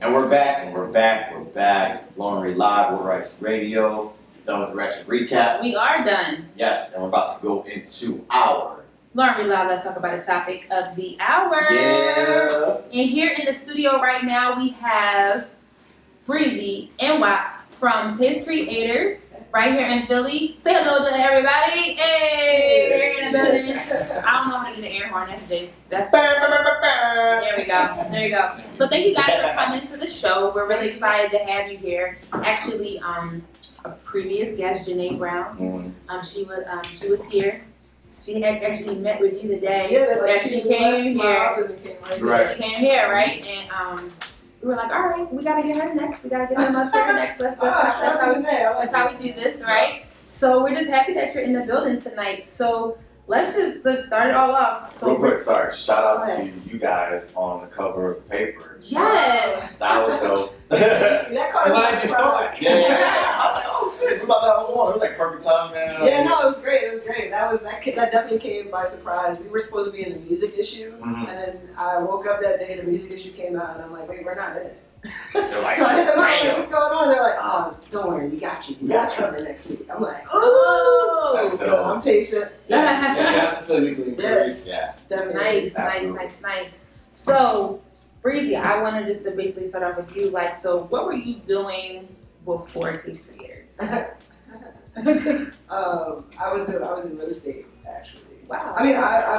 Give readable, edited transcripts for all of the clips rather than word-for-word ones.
And we're back. Lauren Rei Live Radio. Done with the Ratchet Recap. We are done. Yes, and we're about to go into our Lauren Rei Live, let's talk about the topic of the hour. Yeah. And here in the studio right now, we have Breezy and Watts from Taste Creators right here in Philly. Say hello to everybody. Hey, we're here in the building. I don't know how to do the air horn. That's Jace. There we go. There you go. So thank you guys for coming to the show. We're really excited to have you here. Actually, a previous guest, Janae Brown, she was here. She had actually met with you the day that she came here. Right. She came here, right? And we were like, all right, we gotta get her next. We gotta get her up there next. That's how we do this, right? So we're just happy that you're in the building tonight. So let's start it all off. So real quick, sorry. Shout out to you guys on the cover of the paper. Yes. That was dope. That caught me by surprise. Yeah. I was like, oh shit, we about that on one. It was like perfect time, man. Yeah, no, it was great. That definitely came by surprise. We were supposed to be in the music issue, and then I woke up that day, the music issue came out, and I'm like, wait, we're not in it. They're like, So I hit them up, like, what's going on? They're like, oh, don't worry, we got you. We got you covered next week. I'm like, oh, so I'm patient. Yeah, that's specifically Yes. Yeah. Definitely. Nice. So, Breezy, I wanted just to basically start off with you. Like, so what were you doing before Taste Creators? I was in real estate, actually. Wow. I mean, I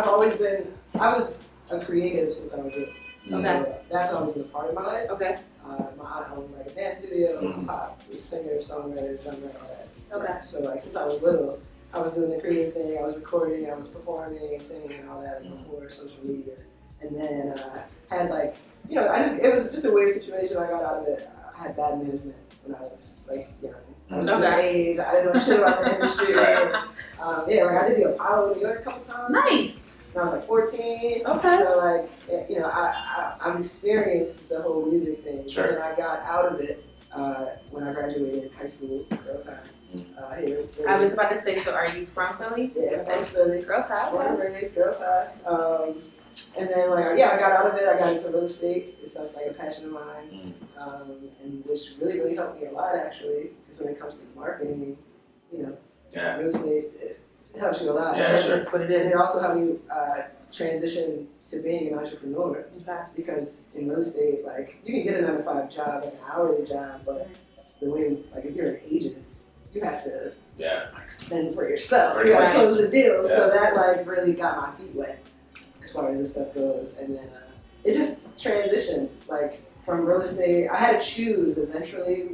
was a creative since I was little. Okay. So that's always been a part of my life. Okay. My aunt owned like a dance studio, pop, singer, songwriter, drummer, all that. Okay. So like since I was little, I was doing the creative thing. I was recording, I was performing, singing, and all that before social media. And then had like, it was just a weird situation. I got out of it. I had bad management when I was like young. I was underage. I didn't know shit about the industry. Like I did the Apollo in New York a couple times. Nice. When I was like 14. Okay. So like, I've experienced the whole music thing. Sure. And then I got out of it when I graduated high school, Girls High. Here. I was about to say, so are you from Philly? Yeah, from Philly. Girls High. Born and raised, Girls High. And then I got out of it. I got into real estate. It's like a passion of mine, and which really, really helped me a lot actually. Because when it comes to marketing, real estate it helps you a lot. Yeah, sure. That's what it And is. it also helped you transition to being an entrepreneur. Okay. Because in real estate, like you can get a 9-to-5 job, like an hourly job, but the way, like if you're an agent, you have to fend for yourself. You gotta close the deal. Yeah. So that like really got my feet wet as far as this stuff goes. And then it just transitioned like from real estate. I had to choose eventually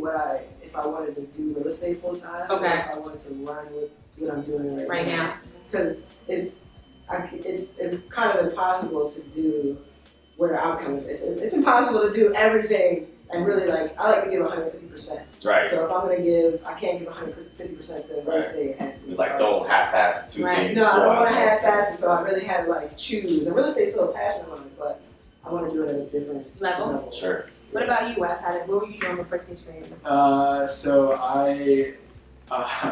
if I wanted to do real estate full time, or if I wanted to run with what I'm doing right now. Because it's kind of impossible to do where I'm coming from. It's impossible to do everything and really I like to give 150%. Right. So if I'm gonna give, I can't give 150% to real estate. It's like don't half-ass two things. No, I don't want to half-ass it, so I really had to choose. And real estate's still a passion of mine, but I want to do it at a different level. Sure. What about you, Wes? What were you doing before Taste Creators? So I'm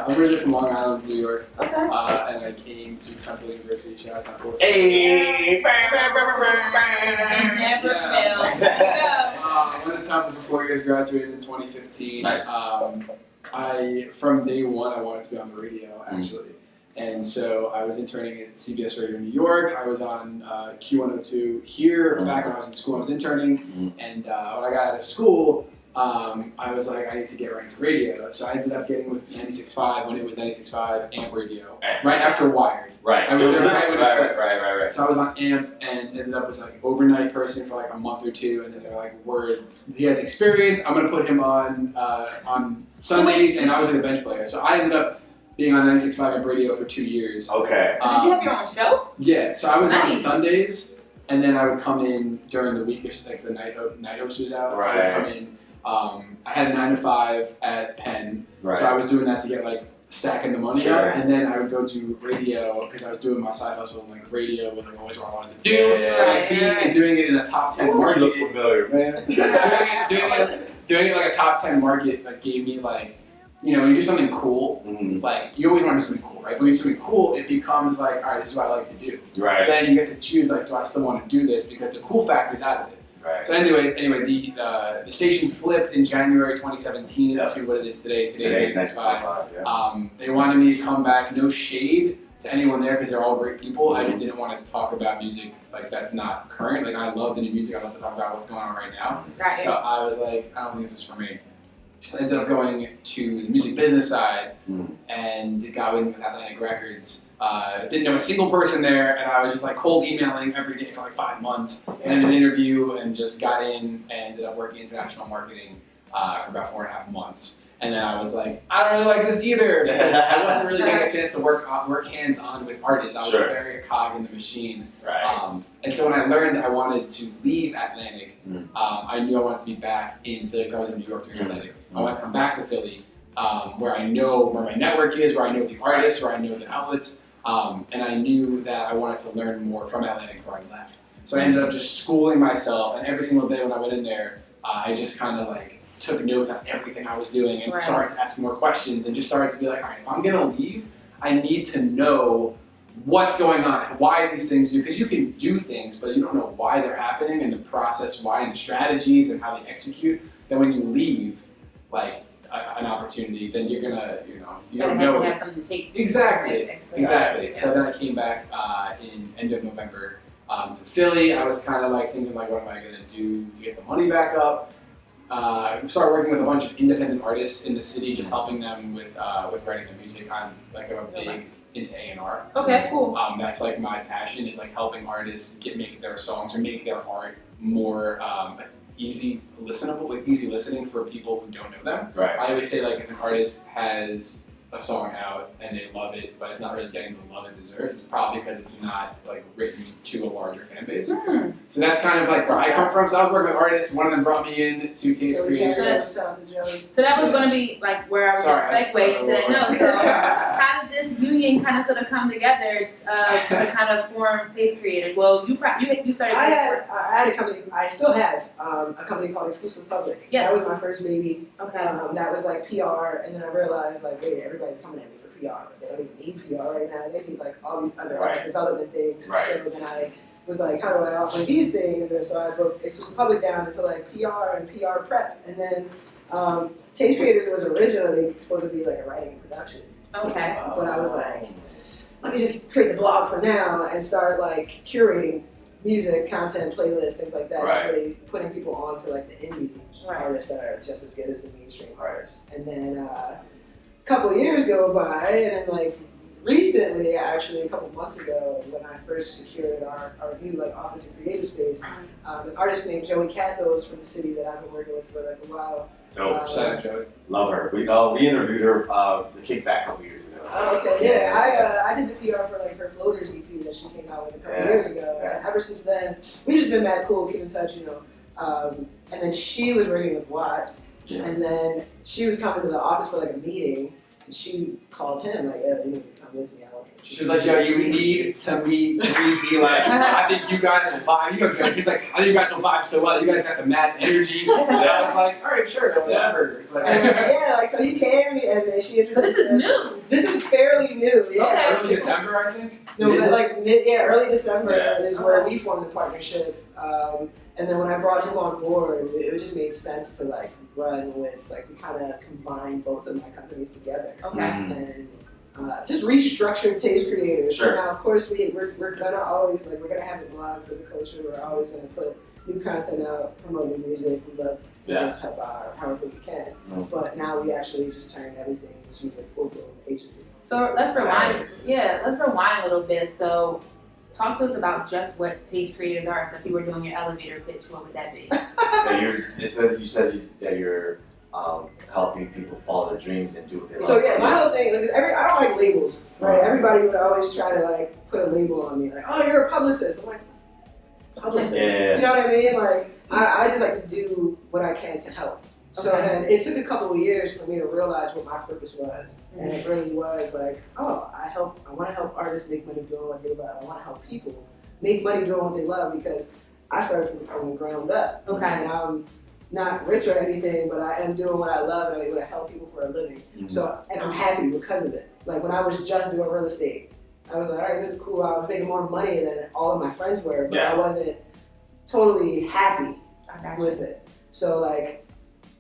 originally from Long Island, New York, Okay. and I came to Temple University. Shout out to Temple. Hey! Never fails. There you go. Went to Temple for 4 years, graduated in 2015. Nice. From day one, I wanted to be on the radio, actually. And so I was interning at CBS Radio New York. I was on Q102 here. Back when I was in school, I was interning. And when I got out of school, I was like, I need to get right into radio. So I ended up getting with 96.5 when it was 96.5 AMP radio, right after Wired. Right. I was there right when it flipped. Right. So I was on AMP and ended up as overnight person for a month or two, and then they're like, he has experience. I'm gonna put him on Sundays, and I was a bench player. So I ended up being on 96.5 AMP radio for 2 years. Okay. So did you have your own show? Yeah. So I was on Sundays, and then I would come in during the week if the night host was out. Right. I would come in. I had a 9 to 5 at Penn, Right. so I was doing that to get stacking the money up, and then I would go do radio because I was doing my side hustle, and radio was always what I wanted to do. And doing it in a top 10 market. You look familiar, man. doing it like a top 10 market gave me when you do something cool, you always want to do something cool, right? When you do something cool, it becomes all right, this is what I like to do. Right. So then you get to choose, do I still want to do this? Because the cool factor is out of it. Right. So anyway, the station flipped in January 2017 Yep. to what it is today. Today's Today, 1995. yeah. They wanted me to come back. No shade to anyone there because they're all great people. I just didn't want to talk about music like that's not current. Like I love the new music. I love to talk about what's going on right now. Right. So I was like, I don't think this is for me. I ended up going to the music business side and got in with Atlantic Records. Didn't know a single person there, and I was just like cold emailing every day for like 5 months. And then an interview, and just got in and ended up working international marketing for about 4.5 months. And then I was like, I don't really like this either because I wasn't really getting a chance to work hands-on with artists. I was very a cog in the machine. Right. And so when I learned I wanted to leave Atlantic, I knew I wanted to be back in Philly because I was in New York during Atlantic. I wanted to come back to Philly where I know where my network is, where I know the artists, where I know the outlets. And I knew that I wanted to learn more from Atlantic before I left. So I ended up just schooling myself, and every single day when I went in there, I just kind of like took notes on everything I was doing and started to ask more questions and just started to be like, all right, if I'm gonna leave, I need to know what's going on, why these things do, because you can do things, but you don't know why they're happening and the process, why and the strategies and how they execute. Then when you leave, like an opportunity, then you're gonna, you don't know. Have something to take. Exactly. Yeah. So then I came back in end of November to Philly. I was kind of like thinking like, what am I gonna do to get the money back up? Started working with a bunch of independent artists in the city, just helping them with writing the music. I'm like a big into A&R. Okay, cool. That's like my passion is like helping artists make their songs or make their art more easy listenable, like easy listening for people who don't know them. Right. I always say like if an artist has a song out and they love it, but it's not really getting the love it deserves, it's probably because it's not like written to a larger fan base. So that's kind of like where I come from. So I was working with artists. One of them brought me in to Taste Creators. So that was going to be like where I was going to segue into that. No, so how did this union kind of sort of come together to kind of form Taste Creators? Well, you started. I had a company. I still have a company called Exclusive Public. Yes. That was my first baby. Okay. That was like PR, and then I realized like, wait, everybody's coming at me for PR. They don't even need PR right now. They need like all these other artist development things. Right. So then I was like, how do I offer these things? And so I broke Exclusive Public down into like PR and PR prep, and then Taste Creators was originally supposed to be like a writing production. Okay. But I was like, let me just create the blog for now and start like curating music, content, playlists, things like that. Just really putting people on to like the indie artists that are just as good as the mainstream artists. And then a couple of years go by, and then like recently, actually a couple of months ago, when I first secured our new like office and creative space, an artist named Joey Catos from the city that I've been working with for like a while. Dope. Shout out Joey. Love her. We interviewed her the Kickback a couple years ago. Okay, yeah, I did the PR for like her Floaters EP that she came out with a couple years ago. And ever since then, we've just been mad cool, keep in touch, And then she was working with Watts, and then she was coming to the office for like a meeting, and she called him like, yeah, you need to come with me. She was like, yo, you need to meet Breezy. Like, I think you guys will vibe. He's like, I think you guys will vibe so well. You guys got the mad energy. And I was like, all right, sure, whatever. So he came, and then she introduced So this is new. This is fairly new, yeah. Early December, I think. No, but like early December is where we formed the partnership. And then when I brought him on board, it just made sense to like run with, like, we kind of combined both of my companies together. Okay. And just restructured Taste Creators. Sure. So now, of course, we're gonna always we're gonna have a blog for the culture. We're always gonna put new content out, promote new music. We love to just help out however we can. But now we actually just turned everything into a full-blown agency. So let's rewind. Yeah, let's rewind a little bit. So talk to us about just what Taste Creators are. So if you were doing your elevator pitch, what would that be? You said that you're helping people follow their dreams and do what they love. So yeah, my whole thing, like, I don't like labels, right? Everybody would always try to like put a label on me, like, oh, you're a publicist. I'm like, publicist. Yeah. You know what I mean? Like, I just like to do what I can to help. So then it took a couple of years for me to realize what my purpose was, and it really was like, oh, I want to help artists make money doing what they love. I want to help people make money doing what they love, because I started from the ground up. Okay. And I'm not rich or anything, but I am doing what I love, and I'm able to help people for a living. So, and I'm happy because of it. Like when I was just doing real estate, I was like, all right, this is cool. I was making more money than all of my friends were, but I wasn't totally happy. I got you. with it. So like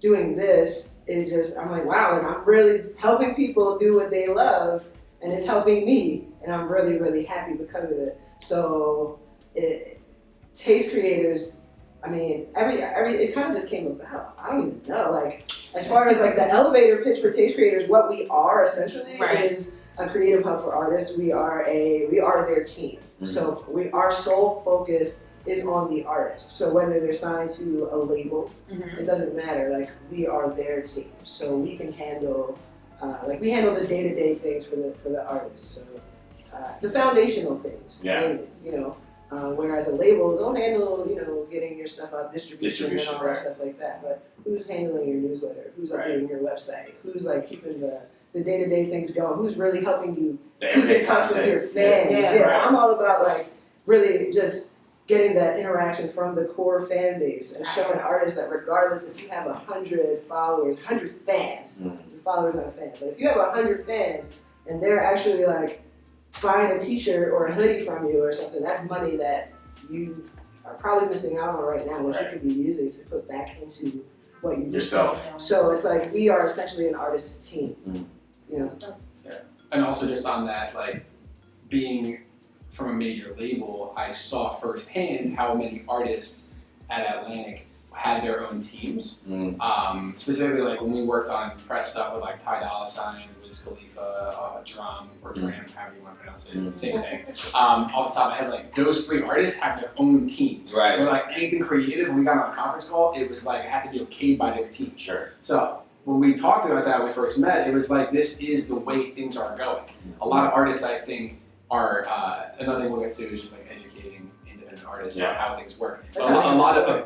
doing this, I'm like, wow, like I'm really helping people do what they love, and it's helping me, and I'm really, really happy because of it. So Taste Creators, I mean, it kind of just came about. I don't even know, like, as far as like the elevator pitch for Taste Creators, what we are essentially is a creative hub for artists. We are their team. Mm-hmm. So our sole focus is on the artist. So whether they're signed to a label, it doesn't matter. Like, we are their team. So we can handle, we handle the day-to-day things for the artists. So the foundational things, mainly, you know. Whereas a label, they'll handle, you know, getting your stuff out, distribution and all that stuff like that. But who's handling your newsletter? Who's updating your website? Who's like keeping the day-to-day things going? Who's really helping you keep in touch with your fans? I'm all about like really just getting that interaction from the core fan base and showing artists that regardless if you have 100 followers, 100 fans, the follower's not a fan, but if you have 100 fans and they're actually like buying a t-shirt or a hoodie from you or something, that's money that you are probably missing out on right now, which you could be using to put back into what you do. Yourself. So it's like we are essentially an artist team, you know. Yeah, and also just on that, like being from a major label, I saw firsthand how many artists at Atlantic had their own teams. Specifically, like when we worked on press stuff with like Ty Dolla $ign, Wiz Khalifa, Drum or Dram, however you want to pronounce it, same thing. Off the top of my head, like those 3 artists have their own teams. Right. Or like anything creative, when we got on a conference call, it was like it had to be okayed by their team. Sure. So when we talked about that when we first met, it was like this is the way things are going. A lot of artists, I think, are another thing we'll get to is just like educating independent artists on how things work. A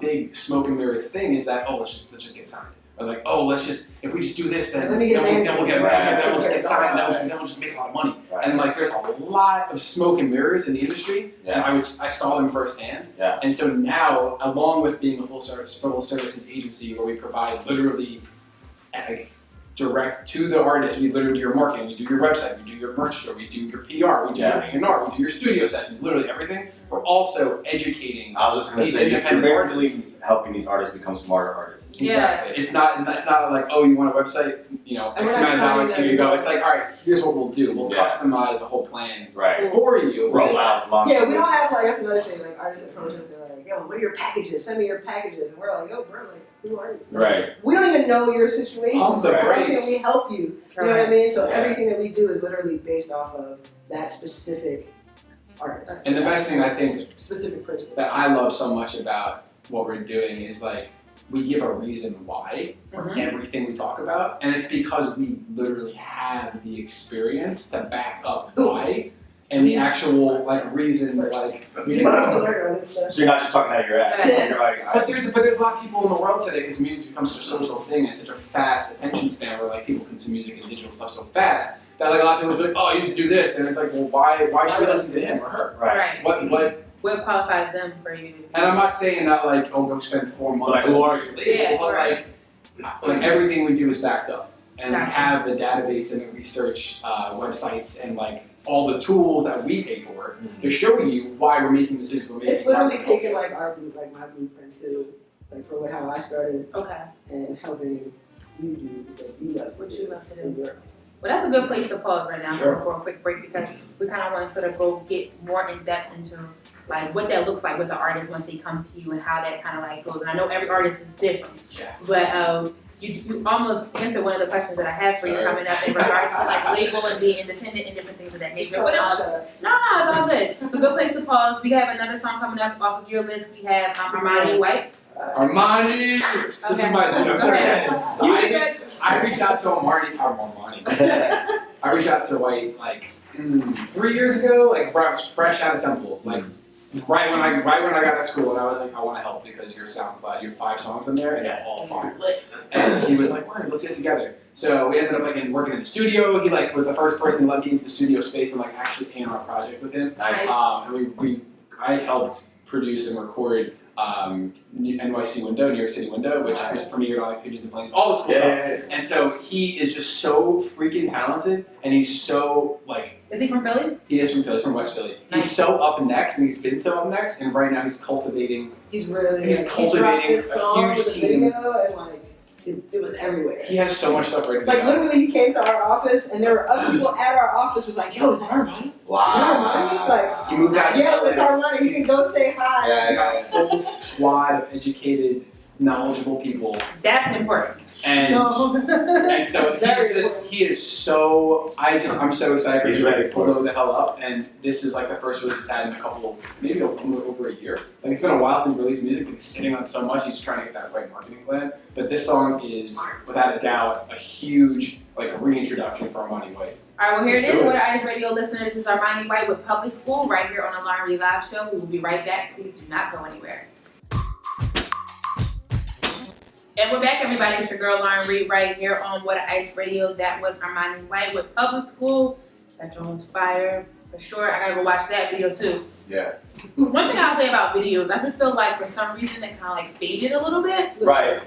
big smoke and mirrors thing is that let's just get signed. Or like if we just do this then we'll get a manager, then we'll just get signed, then we'll just make a lot of money. And like there's a lot of smoke and mirrors in the industry, and I saw them firsthand. And so now, along with being a full services agency where we provide literally direct to the artist, we literally do your marketing, we do your website, we do your merch store, we do your PR, we do your A&R, we do your studio sessions, literally everything. We're also educating these independent artists. Helping these artists become smarter artists. Exactly. It's not like, you want a website, you know, X amount of dollars, here you go. It's like, all right, here's what we'll do. We'll customize the whole plan for you. Rollouts, launch. Yeah, we don't have like, that's another thing, like artists approach us, they're like, yo, what are your packages? Send me your packages. And we're like, yo, bro, like, who are you? Right. We don't even know your situation, so how can brakes. we help you? You know what I mean? So everything that we do is literally based off of that specific artist. And the best thing I think specific person that I love so much about what we're doing is like we give a reason why for everything we talk about, and it's because we literally have the experience to back up why and the actual like reasons like. So you're not just talking out your ass. You're like, but there's a lot of people in the world today because music's become such a social thing and such a fast attention span where like people consume music and digital stuff so fast that like a lot of people are like, oh, you need to do this, and it's like, well, why should we listen to him or her? Right. What qualifies them for you? And I'm not saying that like, go spend 4 months at your label, but like everything we do is backed up, and we have the database and the research websites and like all the tools that we pay for to show you why we're making decisions we're making. It's literally taking like my blueprint too, like for how I started, and helping you do what you love to do. Well, that's a good place to pause right now for a quick break because we kind of want to sort of go get more in depth into like what that looks like with the artist once they come to you and how that kind of like goes. And I know every artist is different, but you almost answered one of the questions that I had for you coming up in regards to like label and being independent and different things of that nature. But no, it's all good. It's a good place to pause. We have another song coming up off of your list. We have Armani White. Armani! This is my dude, I'm so excited. So I reached out to Armani. I reached out to White like 3 years ago, like I was fresh out of Temple, like right when I got out of school, and I was like, I want to help because your SoundCloud, you have 5 songs in there, and they're all fire. And he was like, "Word, let's get together." So we ended up like working in the studio. He like was the first person to let me into the studio space and like actually A&R project with him. Nice. And I helped produce and record NYC Window, New York City Window, which was premiered on like Pigeons and Planes, all this cool Yeah, stuff. yeah, yeah. And so he is just so freaking talented, and he's so like. Is he from Philly? He is from Philly, he's from West Philly. Nice. He's so up next, and he's been so up next, and right now he's cultivating. He's really. He's like, cultivating he dropped this song a huge with a team. video and like it was everywhere. He has so much stuff ready to Like go. literally, he came to our office, and there were other people at our office. Was like, "Yo, is that our money? Wow. Is that our money?" Like, He moved out to yeah, LA. it's our money. You can go say hi. Yeah, He's yeah. got a whole squad of educated, knowledgeable people, That's important. and and so he is so. I'm so excited for He's him ready to for blow the hell up, and this is like the first release he's had in a couple, maybe over a year. Like it's been a while since he released music, but he's sitting on so much. He's trying to get that right marketing plan. But this song is, without a doubt, a huge like reintroduction for Armani White. All right, well, here it Let's is. do it. What are Ice Radio listeners? This is Armani White with Public School right here on the Lauren Rei Live Show. We will be right back. Please do not go anywhere. And we're back, everybody. It's your girl, Lauren Rei, right here on What a Ice Radio. That was Armani White with Public School. That joint's fire. For sure, I gotta go watch that video, too. Yeah. One thing I'll say about videos, I just feel like for some reason it kind of like faded a little bit. Right.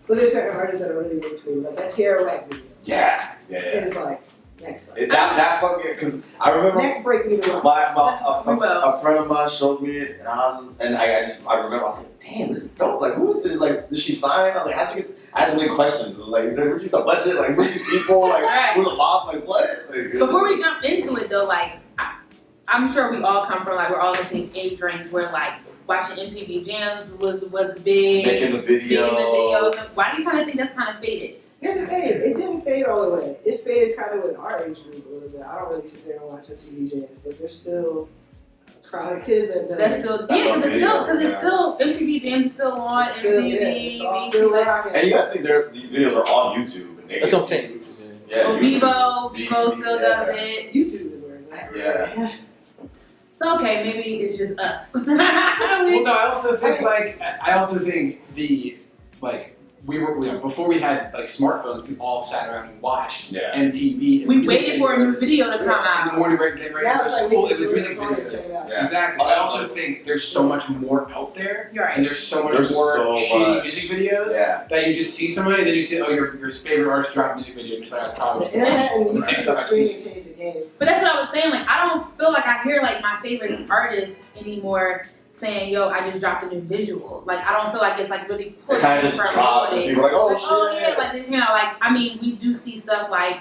But there's certain artists that are really, really cool. Like that Tierra Whack video. Yeah. Yeah. It's like next. That fucking, because I remember Next break video. a friend of mine showed me it, and I remember I was like, damn, this is dope. Like, who is this? Like, did she sign? I was like, how'd you get? I asked so many questions. Like, where'd you get the budget? Like, who are these people? Like, Right. who the mob? Like, what? Like, Before we jump into it though, like I'm sure we all come from like we're all in the same age range where like watching MTV Jams was big, making the video. making the videos. Why do you kind of think that's kind of faded? Here's the thing, it didn't fade all the way. It faded kind of with our age group a little bit. I don't really sit there and watch MTV Jams, but there's still a crowd of kids that does. That's still That's on video, it's still MTV Jams is still on It's still, yeah, MTV. it's all still rocking. And you gotta think these videos are on YouTube. And That's what I'm saying. Yeah. Oh, YouTube. Vivo still yeah. does it. YouTube is where it's at. Yeah. So okay, maybe it's just us. Well, no, I also think the like we were before we had like smartphones, we all sat around and watched Yeah. MTV. We waited for a new video to come In the out. morning, getting ready Now for it's like school. we It was can music do it on the phone and videos. check it out. Yeah. Exactly. I also think there's so much more out there, You're and right. there's so much There's more so shitty much. music videos Yeah. that you just see somebody, then you see, oh, your favorite artist dropped a music video, and you're like, I probably The internet and the same YouTube stuff I've seen. streaming changed the game. But that's what I was saying. Like I don't feel like I hear like my favorite artists anymore saying, "Yo, I just dropped a new visual." Like I don't feel like it's like really It pushing kind of for just drops, and promoting. people are like, oh, Like, oh shit. yeah, like this, like I mean, we do see stuff like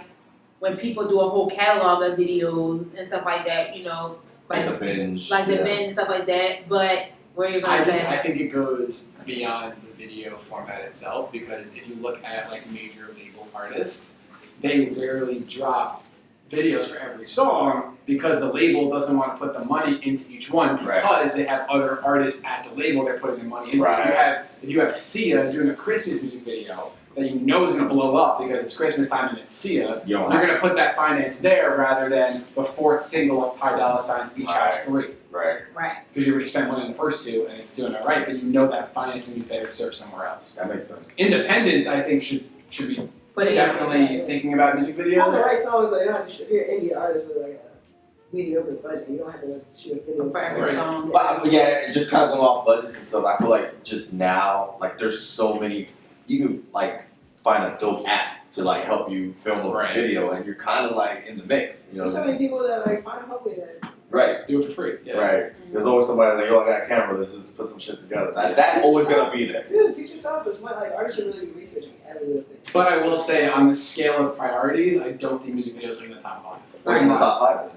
when people do a whole catalog of videos and stuff like that. You know, Like like the binge. like the yeah. binge and stuff like that. But where you're I gonna say, think it goes beyond the video format itself, because if you look at like major label artists, they rarely drop videos for every song because the label doesn't want to put the money into each one because they have other artists at the label they're putting the money into. Right. If you have Sia doing a Christmas music video that you know is going to blow up because it's Christmas time and it's Sia, You don't you're have going to put that finance there rather than the fourth single of Ty Dolla $ign's Beach House 3. Right. right? Because you already spent money on the first two and it's doing all right, but you know that financing is better served somewhere else. That makes sense. Independents, I think, should be But it- definitely thinking about music On the videos. right songs, like you don't have to shoot. If you're an indie artist with like a mediocre budget, you don't have to like, shoot a video For every Right. song. But yeah, just kind of going off budgets and stuff. I feel like just now, like there's so many. You can like find a dope app to like help you film a Right. video, and you're kind of like in the mix. You know There's what so I many mean? people that like find hope with that. Right. Do it for free. Yeah. Right. There's always somebody like, yo, I got a camera. Let's just put some shit together. That's always gonna be there. Dude, teach yourself is what like artists should really be researching every little thing. But I will say, on the scale of priorities, I don't think music videos are in the top 5. What's in the top five?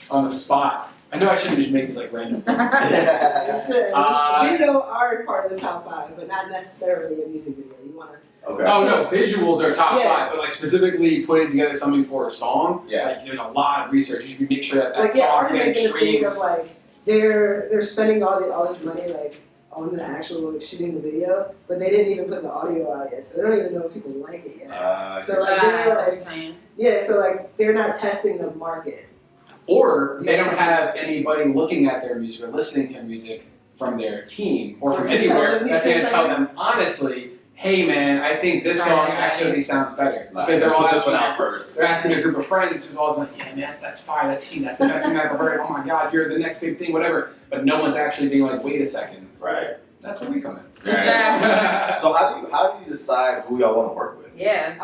On the spot. I know I shouldn't just make this like random. It should. Uh, Video are part of the top 5, but not necessarily a music video. You wanna Okay. Oh no, visuals are top Yeah. 5, but like specifically putting together something for a song, Yeah. like there's a lot of research. You should make sure that like yeah, song's artists getting make the mistake of streams. like they're spending all this money like on the actual like, shooting the video, but they didn't even put the audio out yet, so they don't even know if people like it yet. So like they're like yeah, so like they're not testing the market. Or they don't have anybody looking at their music or listening to music from their team or from To tell anywhere them these that's going to things tell like- them honestly, hey man, I think this song actually sounds better. Like, Because they're let's all put this one asking, out first. they're asking a group of friends who's all like, yeah man, that's fire, that's heat, that's the best thing I've ever heard. Oh my god, you're the next big thing, whatever. But no one's actually being like, wait a second. Right. That's where we come in. Yeah. So how do you decide who y'all want to work with? Yeah.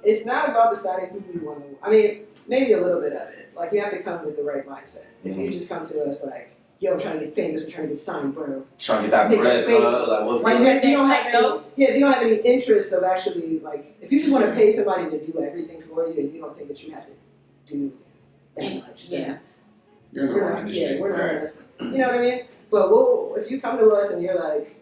It's not about deciding who we want to. I mean, maybe a little bit of it. Like, you have to come with the right mindset. If you just come to us like, yo, I'm trying to get famous, I'm trying to get signed, bro. Trying to get that Make bread, us famous. like what's Right. good? If you don't have if you don't have any interest of actually, like, if you just want to pay somebody to do everything for you and you don't think that you have to do that much, then You're in the wrong industry. we're not gonna, you know what I mean? But if you come to us and you're like,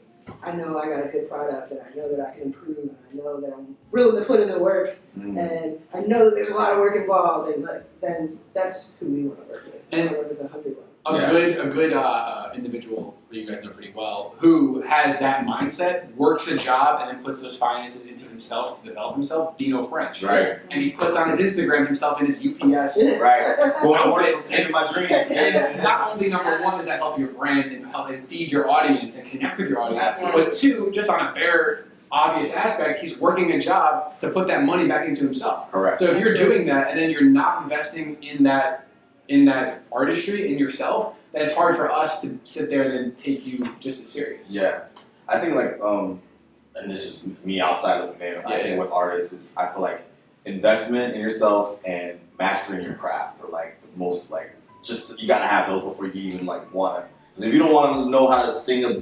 I know I got a good product and I know that I can improve and I know that I'm willing to put in the work and I know that there's a lot of work involved, then that's who we want to work with. And we want to work with the hungry one. A good individual that you guys know pretty well, who has that mindset, works a job, and then puts those finances into himself to develop himself. Dino French, Right. And he puts on his Instagram himself in his UPS. Right. Going to outfit. work into my dream. And not only number one does that help your brand and help and feed your audience and connect with your audience, Absolutely. but two, just on a bare obvious aspect, he's working a job to put that money back into himself. Correct. So if you're doing that and then you're not investing in that artistry in yourself, then it's hard for us to sit there and then take you just as serious. Yeah. I think like and this is me outside looking in, I think with artists is I feel like investment in yourself and mastering your craft are like the most like just you gotta have those before you even like wanna. Because if you don't want to know how to sing a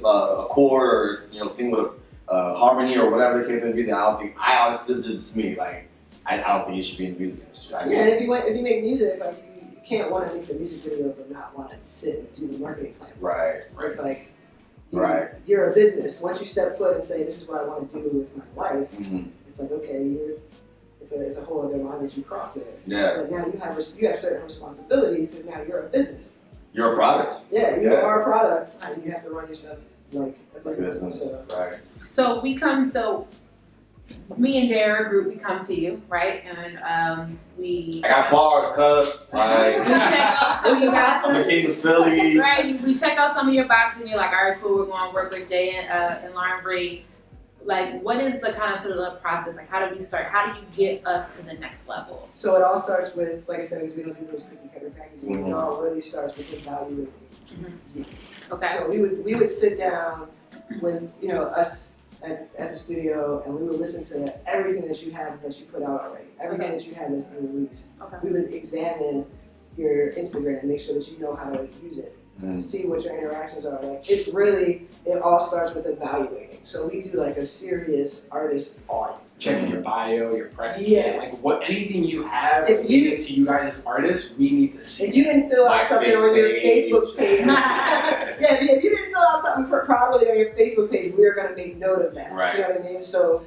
chord or sing with a harmony or whatever the case may be, then I honestly this is just me like I don't think you should be in the music industry. And if you make music, like you can't want to make the music video but not want to sit and do the marketing plan. Right. It's like you're a business. Once you step foot and say this is what I want to do with my life, it's like okay, it's a whole other line that you cross there. Yeah. But now you have certain responsibilities because now you're a business. You're a product. Yeah, you are a product, and you have to run yourself like a business. So. Right. So me and Dara group, we come to you, right? And we. I got bars, cuz. We Like, check out some of your I'm the boxes. king of Philly. Right, we check out some of your boxes and you're like, all right, cool, we're going to work with Jay and Lauren Rei. Like, what is the kind of sort of the process? Like, how do we start? How do you get us to the next level? So it all starts with, like I said, because we don't do those cookie cutter packages. It all really starts with evaluating you. Okay. So we would sit down with us at the studio, and we would listen to everything that you have that you put out already, everything that you have that's unreleased. Okay. We would examine your Instagram and make sure that you know how to use it. See what your interactions are like. It all starts with evaluating. So we do like a serious artist audit. Checking your bio, your press Yeah. kit, like anything you have If you- related to you guys as artists, we need to see. If you didn't fill out something on your page. Facebook page, if you didn't fill out something properly on your Facebook page, we're gonna make note of that. Right. You know what I mean? So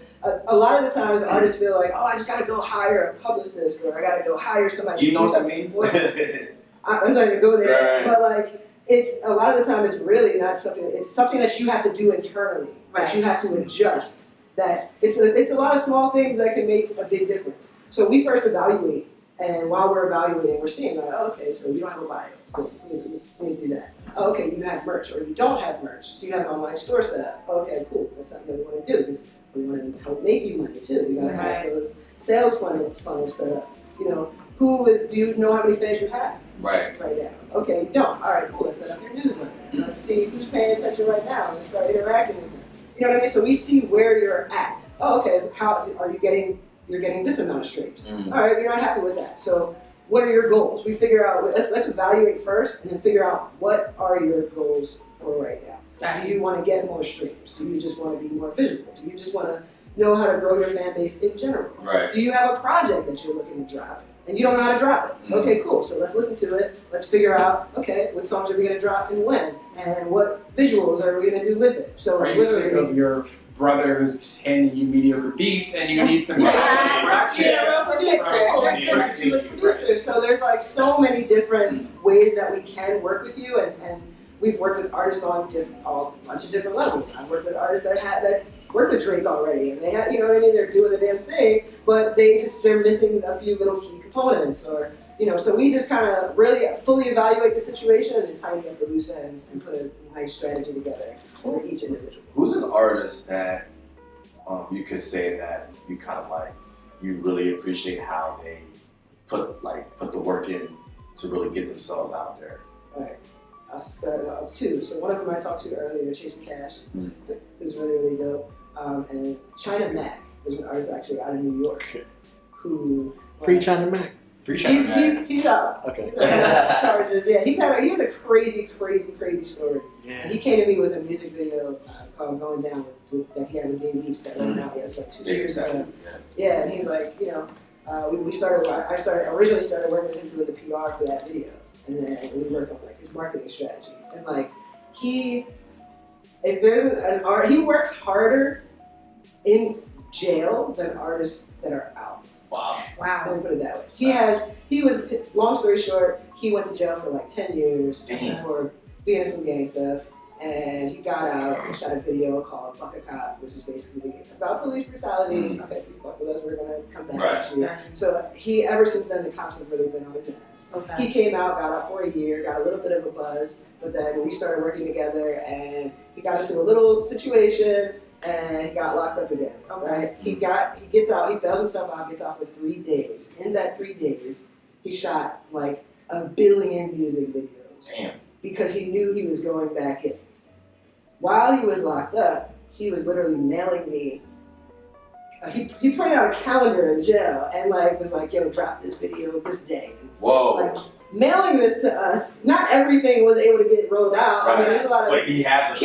a lot of the times artists feel like, oh, I just gotta go hire a publicist or I gotta go hire somebody. Do you know what that something means? for me. I'm not gonna go there, Right. but like it's a lot of the time it's really not something. It's something that you have to do internally. That Right. you have to adjust. That it's a lot of small things that can make a big difference. So we first evaluate, and while we're evaluating, we're seeing like, oh, okay, so you don't have a bio. Cool. We need to do that. Oh, okay, you have merch, or you don't have merch. Do you have an online store set up? Oh, okay, cool. That's something that we want to do because we want to help make you money too. You gotta have those sales funnels set up. Do you know how many fans you have? Right. Right now. Okay, you don't. All right, cool. Let's set up your newsletter. Let's see who's paying attention right now. Let's start interacting with them. You know what I mean? So we see where you're at. Oh, okay. How are you getting? You're getting this amount of streams. All right, you're not happy with that. So what are your goals? We figure out. Let's evaluate first, and then figure out what are your goals for right now. Do you want to get more streams? Do you just want to be more visible? Do you just want to know how to grow your fan base in general? Right. Do you have a project that you're looking to drop? And you don't know how to drop it. Okay, cool. So let's listen to it. Let's figure out, okay, what songs are we going to drop and when? And what visuals are we going to do with it? So are you sick of your brother who's handing you mediocre beats and you need some So there's like so many different ways that we can work with you, and we've worked with artists on a bunch of different levels. I've worked with artists that work with Drake already, and they have, you know what I mean, they're doing the damn thing, but they're missing a few little key components, or so we just kind of really fully evaluate the situation and then tidy up the loose ends and put a nice strategy together for each individual. Who's an artist that you could say that you kind of like, you really appreciate how they put the work in to really get themselves out there? Right. I'll start two. So one of them I talked to earlier, Chasing Cash, is really, really dope. And China Mac, there's an artist actually out of New York who Free China Mac. Free China Mac. He's out. Okay. He's out charges. Yeah, he has a crazy story. Yeah. And he came to me with a music video called "Going Down" that he had with Dave East that went out. Yeah, it's like 2 years ago. Yeah, and he's like, you know, we started. I originally started working with him doing the PR for that video, and then we worked on like his marketing strategy. And like if there's an art, he works harder in jail than artists that are out. Wow. Let me put it that way. Long story short, he went to jail for like 10 years for being in some gang stuff. And he got out and shot a video called Fuck a Cop, which is basically about police brutality. Okay, if you fuck with us, we're gonna come back at you. So ever since then, the cops have really been on his ass. Okay. He came out, got out for a year, got a little bit of a buzz, but then we started working together and he got into a little situation and he got locked up again, right? He gets out, he bails himself out, gets out for 3 days. In that 3 days, he shot like 1 billion music videos. Damn. Because he knew he was going back in. While he was locked up, he was literally mailing me. He printed out a calendar in jail and like was like, "Yo, drop this video this day." Whoa. Like mailing this to us. Not everything was able to get rolled out. Right. I mean, there's a lot of. But he had the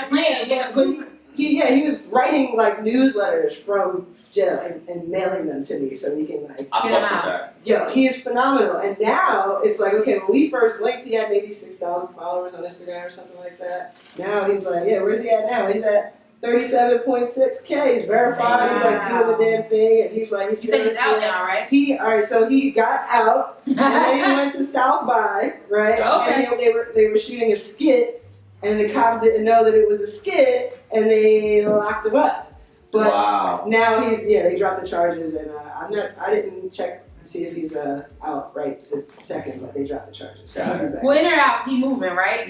plan. Yeah, but he was writing like newsletters from jail and mailing them to me so we can like. I fucks with that. Yo, he is phenomenal. And now it's like, okay, when we first linked, he had maybe 6,000 followers on Instagram or something like that. Now he's like, yeah, where's he at now? He's at 37.6K. He's verified. He's like doing the damn thing. And he's like, You said he's out now, right? Alright, so he got out and then he went to South by, right? Okay. And they were shooting a skit and the cops didn't know that it was a skit and they locked him up. But now they dropped the charges and I didn't check to see if he's out right this second, but they dropped the charges. So he'll be back. Well, in or out, he moving, right?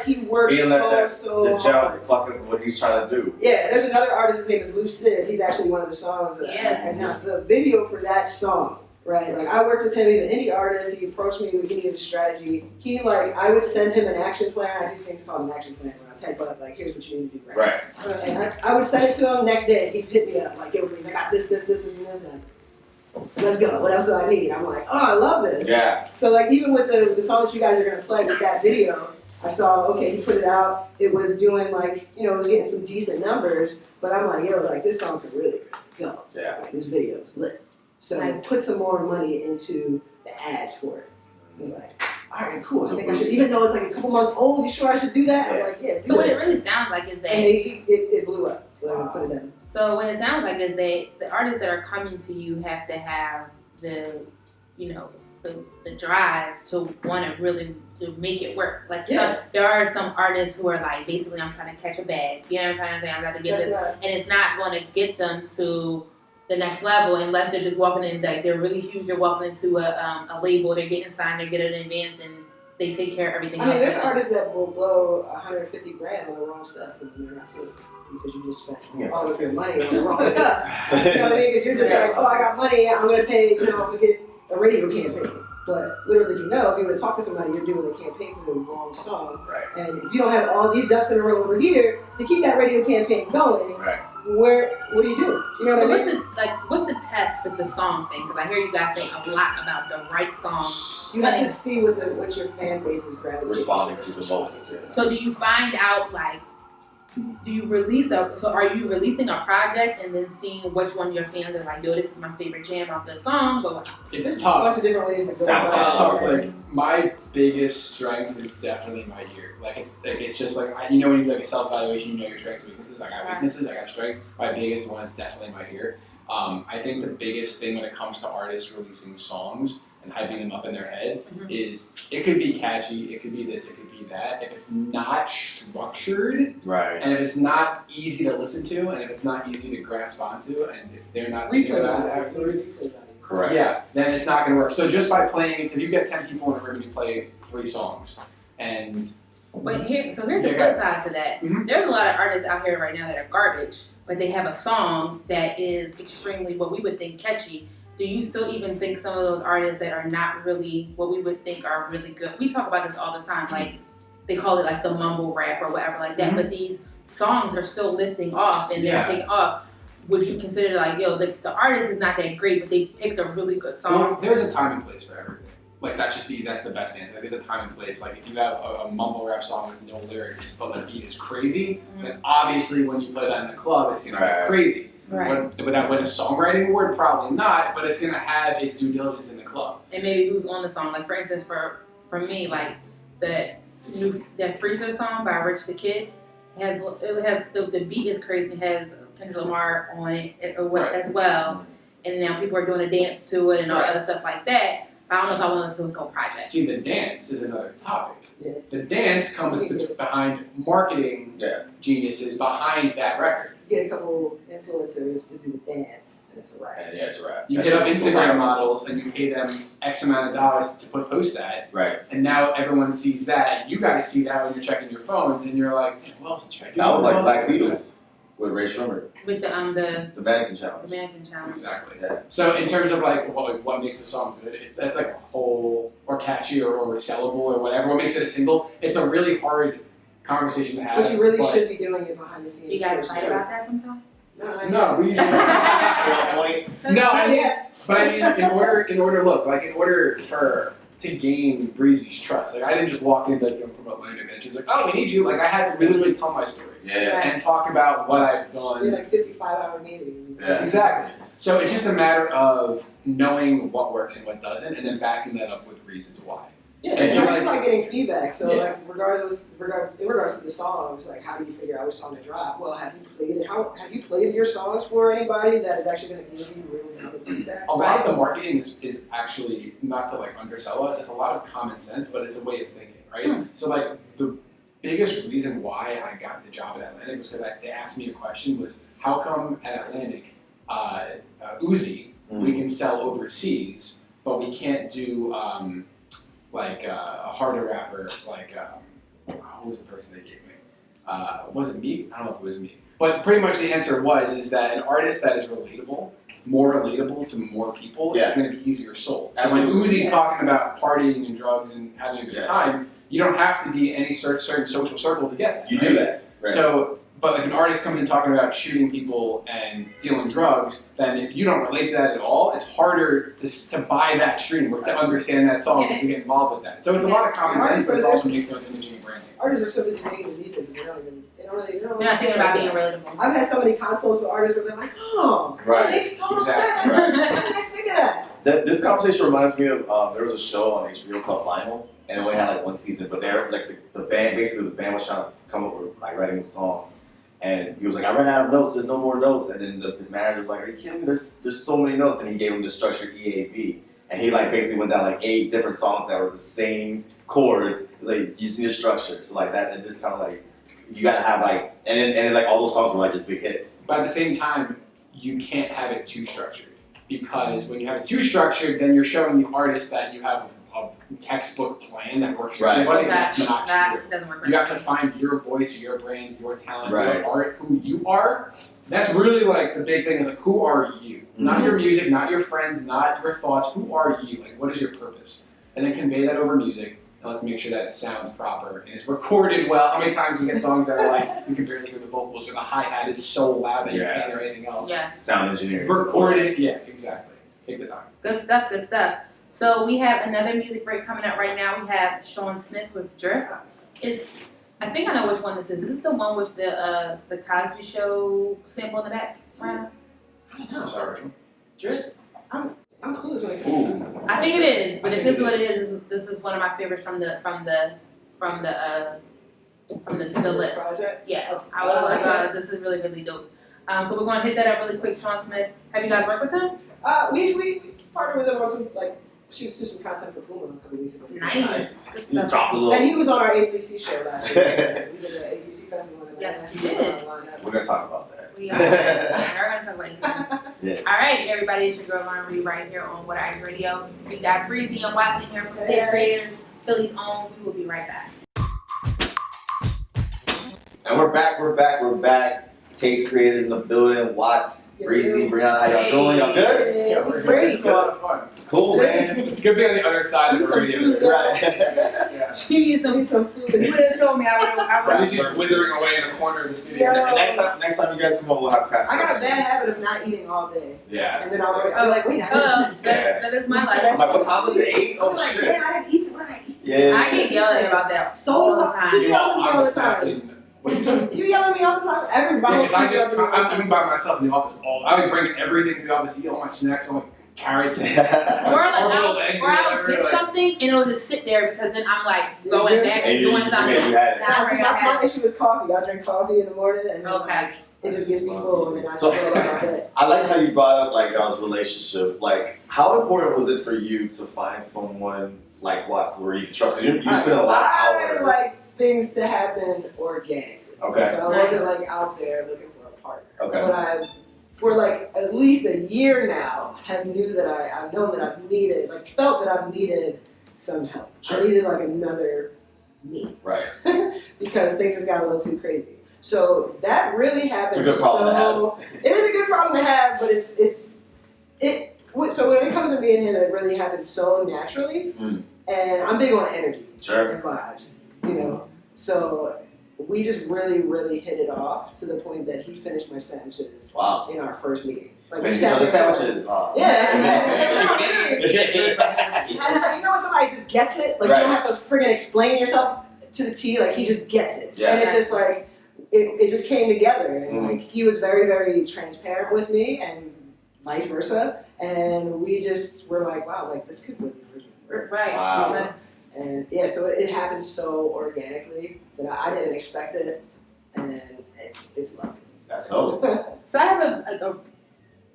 He works so the jail hard. fucking what he's trying to do. Yeah, there's another artist, his name is Lucid. He's actually one of the songs. And now the video for that song, right? Like I worked with him. He's an indie artist. He approached me. We needed a strategy. I would send him an action plan. I do things called an action plan where I type up like, here's what you need to do, right? And I would send it to him next day. He'd hit me up like, yo, please, I got this, and this. Let's go. What else do I need? I'm like, oh, I love this. Yeah. So like even with the song that you guys are gonna play with that video, I saw, okay, he put it out. It was doing like, it was getting some decent numbers. But I'm like, yo, like this song could really go. Yeah. Like this video is lit. So put some more money into the ads for it. He was like, all right, cool. I think I should, even though it's like a couple months old, you sure I should do that? I'm like, yeah. So what it really sounds like is that. And it blew up. Put it in. So what it sounds like is that the artists that are coming to you have to have the drive to want to really to make it work. Like there are some artists who are like, basically, I'm trying to catch a bag. You know what I'm trying to say? I'm trying to get this, and it's not going to get them to the next level unless they're just walking in, like they're really huge. They're walking into a label. They're getting signed. They get an advance, and they take care of everything. I mean, there's artists that will blow $150,000 on the wrong stuff, and they're not safe because you just spent all of your money on the wrong stuff. You know what I mean? Because you're just like, oh, I got money. I'm gonna pay. I'm gonna get a radio campaign. But little did you know, if you were to talk to somebody, you're doing a campaign for the wrong song. Right. And if you don't have all these ducks in a row over here to keep that radio campaign going, what do you do? You know what I mean? What's the test for the song thing? Because I hear you guys say a lot about the right song. You have to see what your fan base is gravitating responding to the most. Yeah. So do you find out do you release are you releasing a project and then seeing which one your fans are like, yo, this is my favorite jam off the song? But it's A tough. bunch of different ways to go It's about tough. it. Like my biggest strength is definitely my ear. Like it's just like when you do like a self-evaluation, you know your strengths and weaknesses. I got weaknesses, I got strengths. My biggest one is definitely my ear. I think the biggest thing when it comes to artists releasing songs and hyping them up in their head is it could be catchy, it could be this, it could be that. If it's not structured, and if it's not easy to listen to, and if it's not easy to grasp onto, and if they're not thinking about it afterwards, correct. then it's not going to work. So just by playing, if you get 10 people in a room and you play 3 songs, and here's the flip side to that. There's a lot of artists out here right now that are garbage, but they have a song that is extremely what we would think catchy, do you still even think some of those artists that are not really what we would think are really good? We talk about this all the time, like they call it like the mumble rap or whatever like that, but these songs are still lifting off and they're taking off. Would you consider like, yo, the artist is not that great, but they picked a really good song? Well, there's a time and place for everything. Like that's the best answer. There's a time and place. Like if you have a mumble rap song with no lyrics, but the beat is crazy, then obviously when you play that in the club, it's gonna be crazy. Right. Would that win a songwriting award? Probably not, but it's gonna have its due diligence in the club. And maybe who's on the song? Like for instance, for me, like that Freezer song by Rich the Kid has the beat is crazy. It has Kendrick Lamar on it as well, and now people are doing a dance to it and all other stuff like that. I don't know if I want to listen to his whole project. See, the dance is another topic. Yeah. The dance comes behind marketing geniuses behind that record. You get a couple influencers to do the dance, and it's a wrap. Yeah, it's a wrap. You get up Instagram models and you pay them X amount of dollars to post that. Right. And now everyone sees that. And you guys see that when you're checking your phones and you're like, what else should I do? That was like Black Beatles with Ray Shremmer. With the Mannequin Challenge. Mannequin Challenge. Exactly. Yeah. So in terms of like what makes a song good, that's like a whole or catchy or sellable or whatever. What makes it a single? It's a really hard conversation to have. But you really should be doing it behind the scenes. Do you guys fight about that sometimes? No, we usually. No, I mean, but I mean, in order to gain Breezy's trust, like I didn't just walk in like from Atlanta and she was like, oh, we need you. Like I had to really tell my story and talk about what I've done. We had like 55-hour meetings. Yeah. Exactly. So it's just a matter of knowing what works and what doesn't, and then backing that up with reasons why. Yeah, And it's you just like getting feedback. So Yeah. like in regards to the songs, like how do you figure out which song to drop? Well, have you played your songs for anybody that is actually going to give you really good feedback? A lot of the marketing is actually not to like undersell us. It's a lot of common sense, but it's a way of thinking, right? So like the biggest reason why I got the job at Atlantic was because they asked me a question was how come at Atlantic Uzi we can sell overseas, but we can't do like a harder rapper like who was the person they gave me? Was it Meek? I don't know if it was Meek. But pretty much the answer is that an artist that is relatable, more relatable to more people, is going to be easier sold. So when Uzi's talking about partying and drugs and having a good time, you don't have to be any certain social circle to get that. You do that. Right. So, but if an artist comes in talking about shooting people and dealing drugs, then if you don't relate to that at all, it's harder to buy that stream or to understand that song and to get involved with that. So it's a lot of common sense, but it also makes no imaging and branding. Artists are so busy making music, they don't They're not thinking about being relatable. I've had so many consults with artists where they're like, oh, that makes so much sense. How did I figure that? This conversation reminds me of there was a show on HBO called Vinyl, and it only had like one season, but they're like the band was trying to come up with like writing songs. And he was like, I ran out of notes, there's no more notes. And then his manager was like, are you kidding me? There's so many notes. And he gave him the structured EAB. And he like basically went down like 8 different songs that were the same chords. It's like, you just need a structure. So like that, and just kind of like, you gotta have like, and then like all those songs were like just big hits. But at the same time, you can't have it too structured. Because when you have it too structured, then you're showing the artist that you have a textbook plan that works for everybody, and that's not true. Doesn't work. You have to find your voice, your brand, your talent, Right. your art, who you are. That's really like the big thing is like, who are you? Not your music, not your friends, not your thoughts. Who are you? Like, what is your purpose? And then convey that over music. And let's make sure that it sounds proper and it's recorded well. How many times we get songs that are like, you can barely hear the vocals or the hi-hat is so loud that you can't hear anything else. Yes. Sound engineering. Record it, yeah, exactly. Take the time. Good stuff, good stuff. So we have another music break coming up right now. We have Sean Smith with Drift. I think I know which one this is. Is this the one with the Cosby Show sample in the back? Right? I don't know. Sorry, which one? Drift? I'm clueless when it comes to that. I think it is, but if this is what it is, this is one of my favorites from the list. Project? Yeah, I was like, this is really, really dope. So we're going to hit that up really quick. Sean Smith, have you guys worked with him? We partnered with him on some like shoot some content for Puma a couple weeks ago. Nice. Good You stuff. dropped a little. And he was on our A3C show last year. We did an A3C festival. Yes, he you was did. on lineup. We're gonna talk about that. We are going to talk about it. Yeah. All right, everybody, it's your girl Lauren Rei right here on What Eyes Radio. We got Breezy and Watts in here from Taste Creators, Philly's own. We will be right back. And we're back. Taste creators in the building. Watts, Breezy, Brianna, how y'all doing? Y'all good? Yeah, we're great. It's a lot of fun. Cool, man. It's good being on the other side of the radio. Right. Yeah. She needs some food. You would have told me I would. Breezy's withering away in the corner of the studio. Yeah. And next time you guys come over, we'll have craft I got a service. bad habit of not eating all day. Yeah. And then I'll be like, wait, Hello. That is my life. I'm like, what time is it? 8? I'm Oh, like, shit. damn, I didn't eat what I eat. Yeah. I get yelled at about that all the time. You yell at me I'm all the stacking. time. What are you talking You yell at me all the time. Everybody. Because I'm by myself in the office. I would bring everything to the office, eat all my snacks, all my carrots, and Or like hard-boiled eggs or I'll whatever. get Like, something and it'll just sit there because then I'm like going You're back And and you doing just something. you had it. My issue is coffee. I drink coffee in the morning and then Okay. like, it just gets me full and then I So- feel like I'm dead. I like how you brought up like y'all's relationship. Like, how important was it for you to find someone like Watts where you can trust? 'Cause you spend a lot of I hours. like things to happen organically. Okay. So I wasn't like out there looking for a partner. Okay. But I, for like at least a year now, have knew that I've known that I've needed, like felt that I've needed some help. Sure. I needed like another me. Right. Because things just got a little too crazy. So that really happened. It's a good problem to have. It is a good problem to have, but so when it comes to me and him, it really happened so naturally. Mm. And I'm big on energy Sure. and vibes, you know. So we just really, really hit it off to the point that he finished my sentences Wow. in our first meeting. Like we Finish sat each other's there. sandwiches. And it's like, you know when somebody just gets it? Like Right. you don't have to friggin' explain yourself to the T, like he just gets it. Yeah. And it just like it just came together and Mhm. like he was very, very transparent with me and vice versa. And we just were like, wow, like this could really freaking work. Right. Wow. Right. And yeah, so it happened so organically that I didn't expect it, and it's lovely. That's dope. So I have a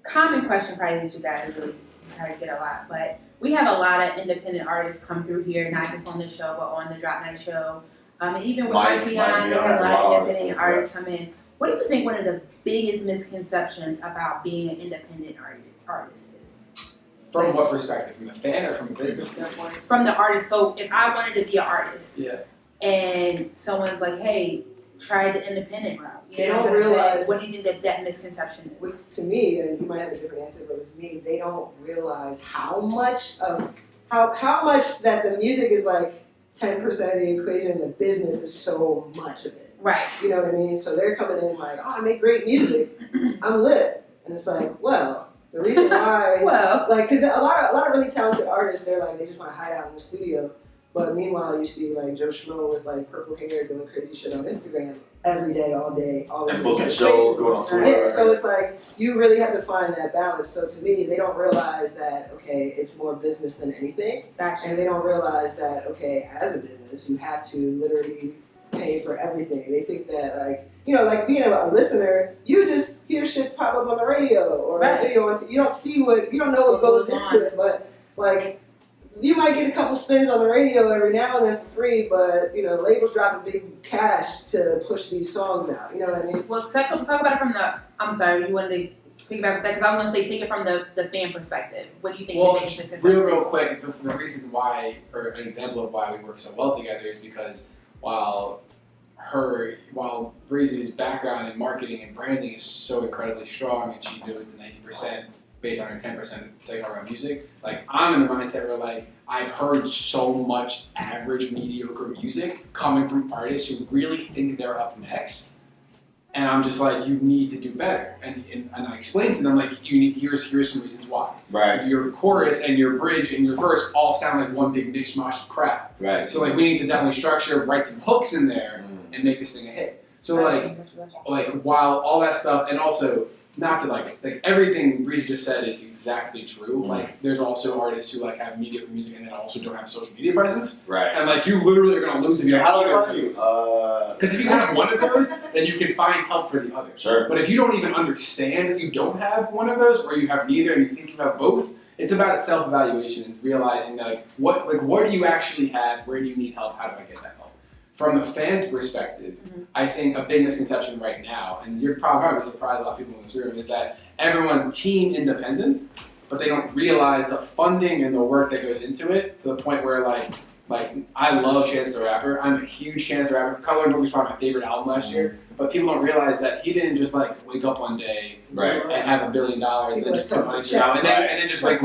common question probably that you guys really try to get a lot, but we have a lot of independent artists come through here, not just on this show, but on the Drop Night show. And even with Mike Beyond, they have a lot of independent artists come in. What do you think one of the biggest misconceptions about being an independent artist is? from what perspective? From the fan or from a business standpoint? From the artist. So if I wanted to be an artist Yeah. and someone's like, hey, try the independent route. You They know don't what I'm saying? realize- What do you think that misconception is? With to me, and you might have a different answer, but with me, they don't realize how much that the music is like 10% of the equation, and the business is so much of it. Right. You know what I mean? So they're coming in like, oh, I make great music, I'm lit, and it's like, well, the reason why. Well, Like, cause a lot of really talented artists, they're like, they just want to hide out in the studio. But meanwhile, you see like Joe Schmo with like purple hair doing crazy shit on Instagram every day, all day, always. And booking shows, going on tour. Yeah, so it's like, you really have to find that balance. So to me, they don't realize that, okay, it's more business than anything. gotcha. And they don't realize that, okay, as a business, you have to literally pay for everything. They think that like, you know, like being a listener, you just hear shit pop up on the radio or Right. a video. You don't see you don't know what goes into it, but like, you might get a couple spins on the radio every now and then for free, but you know, the label's dropping big cash to push these songs out. You know what I mean? Well, talk about it from the. I'm sorry, you wanted to piggyback with that because I was going to say take it from the fan perspective. What do you think Well, the biggest misconception? real quick, the reason why, or an example of why we work so well together is because while Breezy's background in marketing and branding is so incredibly strong and she knows the 90% based on her 10% say around music, like I'm in the mindset where like I've heard so much average mediocre music coming from artists who really think they're up next. And I'm just like, you need to do better. And I explain to them like, here's some reasons why. Right. Your chorus and your bridge and your verse all sound like one big mishmash of crap. Right. So like we need to definitely structure, write some hooks in there and make this thing a hit. So like while all that stuff, and also not to like everything Breezy just said is exactly true. Like there's also artists who like have mediocre music and then also don't have a social media presence. Right. And like you literally are gonna lose if you How have do I either find you? of those. Because if you have one of those, then you can find help for the other. Sure. But if you don't even understand that you don't have one of those, or you have neither and you think you have both, it's about self-evaluation and realizing that what do you actually have, where do you need help, how do I get that help? From the fans' perspective, I think a big misconception right now, and you're probably surprised a lot of people in this room, is that everyone's team independent, but they don't realize the funding and the work that goes into it to the point where like I love Chance the Rapper. I'm a huge Chance the Rapper. Color Book was probably my favorite album last year. But but people don't realize that he didn't just like wake up one day Right. and have $1 billion and then just put money Checks. down, and then just like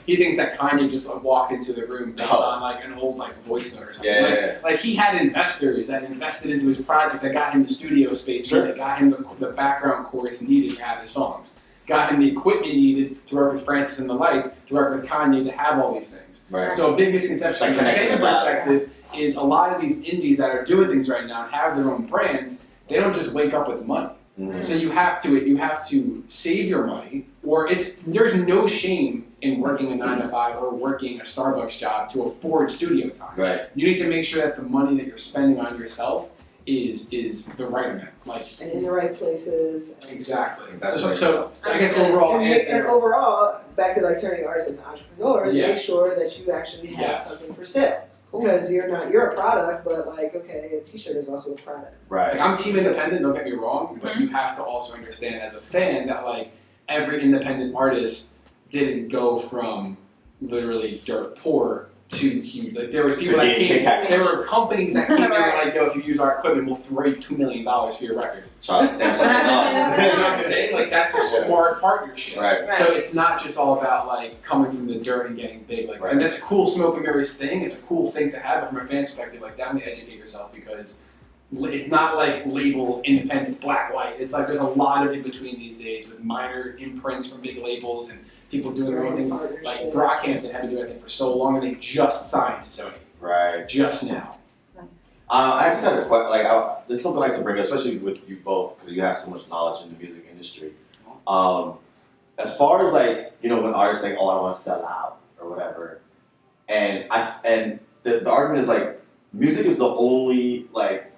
he thinks that Kanye just walked into the room based on like an old like voice note or something. Yeah. Like he had investors that invested into his project that got him the studio space, that got him the background chorus needed to have his songs, got him the equipment needed to work with Francis and the Lights, to work with Kanye to have all these things. Right. So a big misconception from a fan perspective is a lot of these indies that are doing things right now and have their own brands, they don't just wake up with money. Mm-hmm. So you have to save your money, or there's no shame in working a 9 to 5 or working a Starbucks job to afford studio time. Right. You need to make sure that the money that you're spending on yourself is the right amount. And in the right places. Exactly. That's So I guess overall And overall, back to like turning artists into entrepreneurs, make sure that you actually have something for sale. Because you're a product, but like, okay, a t-shirt is also a product. Right. Like, I'm team independent, don't get me wrong, but you have to also understand as a fan that like every independent artist didn't go from literally dirt poor to huge. Like there was people that came, there were companies that came in and were like, yo, if you use our equipment, we'll throw you $2 million for your record. You know what I'm saying? Like that's a smart partnership. Right. So it's not just all about like coming from the dirt and getting big. Like and that's a cool smoke and mirrors thing. It's a cool thing to have, but from a fan's perspective, like definitely educate yourself because it's not like labels, independence, black, white. It's like there's a lot of in between these days with minor imprints from big labels and people doing their own thing. Like Brockhampton had to do that for so long, and they just signed to Sony. Right. Just now. Nice. I just had a question. Like, there's something I'd like to bring up, especially with you both, because you have so much knowledge in the music industry. As far as like, you know, when artists say, "Oh, I want to sell out" or whatever, and the argument is like, music is the only like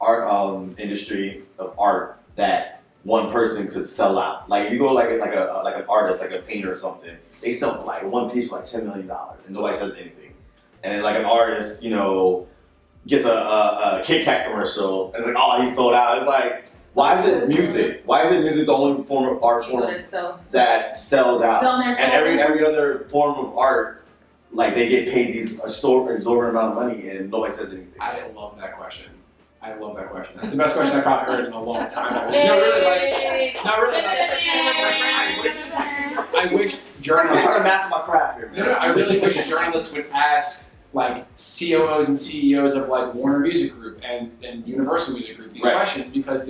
art industry of art that one person could sell out. Like if you go like an artist, like a painter or something, they sell like one piece for like $10 million and nobody says anything. And then like an artist, you know, gets a Kit Kat commercial and it's like, oh, he sold out. It's like, why is it music? Why is it music the only form of art form that sells out? And every other form of art, like they get paid these exorbitant amount of money and nobody says anything. I love that question. That's the best question I've probably heard in a long time. I wish journalists. I'm trying to master my craft here, man. I really wish journalists would ask like COOs and CEOs of like Warner Music Group and Universal Music Group these questions because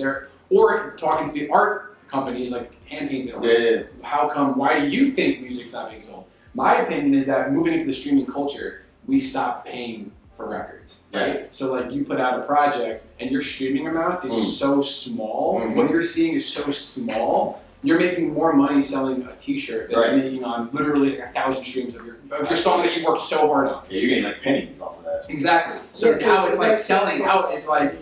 or talking to the art companies like hand painted art. How come? Why do you think music's not being sold? My opinion is that moving into the streaming culture, we stopped paying for records, right? So like you put out a project and your streaming amount is so small, what you're seeing is so small, you're making more money selling a t-shirt than you're making on literally like 1,000 streams of your song that you worked so hard on. Yeah, you're getting like pennies off of that. Exactly. So now it's like selling out is like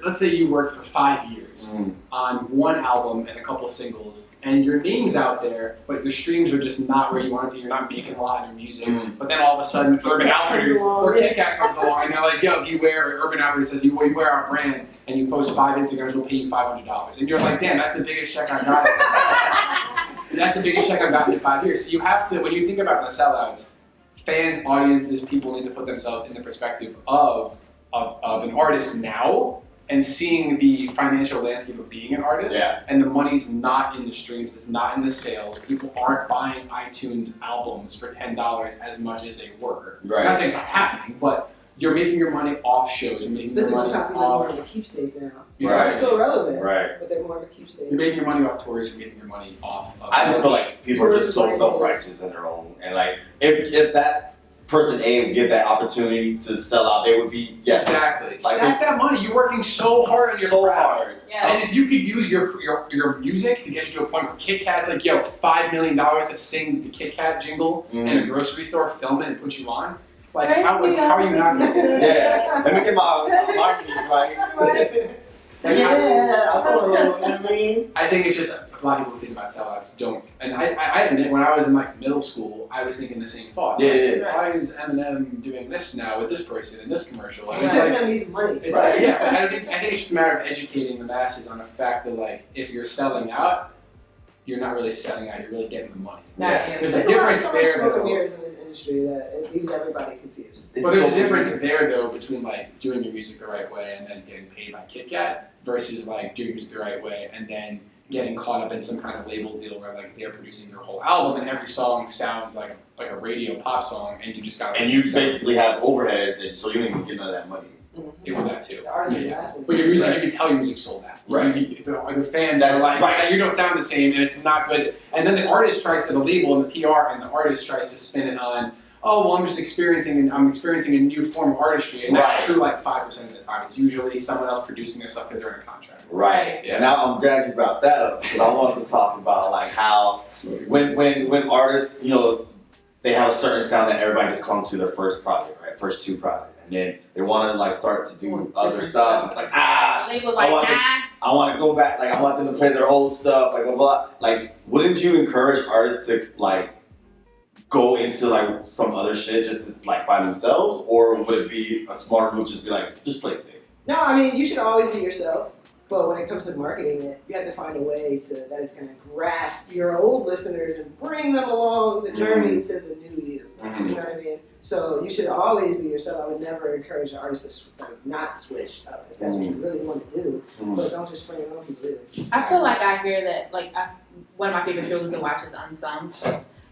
let's say you worked for 5 years on one album and a couple singles and your name's out there, but the streams are just not where you want it to. You're not making a lot of your music. But then all of a sudden Urban Outfitters or Kit Kat comes along and they're like, yo, if you wear, Urban Outfitters says, you wear our brand and you post 5 Instagrams, we'll pay you $500. And you're like, damn, that's the biggest check I've gotten. That's the biggest check I've gotten in 5 years. So you have to, when you think about the sellouts, fans, audiences, people need to put themselves in the perspective of an artist now and seeing the financial landscape of being an artist. And the money's not in the streams, it's not in the sales. People aren't buying iTunes albums for $10 as much as they were. I'm not saying it's not happening, but you're making your money off shows. You're making your money copies off. are more of a keepsake now. They're still relevant, right? But they're more of a keepsake. You're making your money off tours. You're making your money off. I just feel like people are just so self-righteous in their own, and like if that person A would get that opportunity to sell out, they would be exactly. Like, stack that money. You're working so hard on your craft. Yeah. And if you could use your music to get you to a point where Kit Kat's like, yo, $5 million to sing the Kit Kat jingle in a grocery store, film it, and put you on. Like, how are you not going to say that? Yeah, let me get my marketing right. I think it's just a lot of people who think about sellouts don't. And I admit, when I was in like middle school, I was thinking the same thought. Why is Eminem doing this now with this person in this commercial? Because Eminem needs money. It's like, I think it's just a matter of educating the masses on the fact that like if you're selling out, you're not really selling out, you're really getting the money. Yeah. There's There's a difference so much there. smoke and Though. mirrors in this industry that it leaves everybody confused. But there's a difference there though between like doing your music the right way and then getting paid by Kit Kat versus like doing music the right way and then getting caught up in some kind of label deal where like they're producing your whole album and every song sounds like a radio pop song and you just got And you basically have overhead, and so you don't even get none of that money. do that too. The artist is asking. But your music, Right. you can tell your music sold out. Right. The fans That's are like, right. you don't sound the same and it's not good. And then the artist tries to, the label and the PR and the artist tries to spin it on, oh, well, I'm experiencing a new form of artistry. And that's Right. true like 5% of the time. It's usually someone else producing their stuff because they're in a contract. Right. Yeah. And I'm glad you brought that up because I wanted to talk about like how when artists, you know, they have a certain sound that everybody just comes to their first project, right? First 2 projects, and then they want to like start to do other stuff. It's like Label's like, I want to go back. Like I want them to play their old stuff. Like blah blah. Like, wouldn't you encourage artists to like go into like some other shit just to like find themselves, or would it be a smart move just be like just play it safe? No, I mean, you should always be yourself. But when it comes to marketing it, you have to find a way that is going to grasp your old listeners and bring them along the journey to the new you. Mm-hmm. You know what I mean? So you should always be yourself. I would never encourage an artist to not switch up if that's what you really want to do. But don't just spring it on people either. I feel like I hear that, one of my favorite shows to watch is Unsung.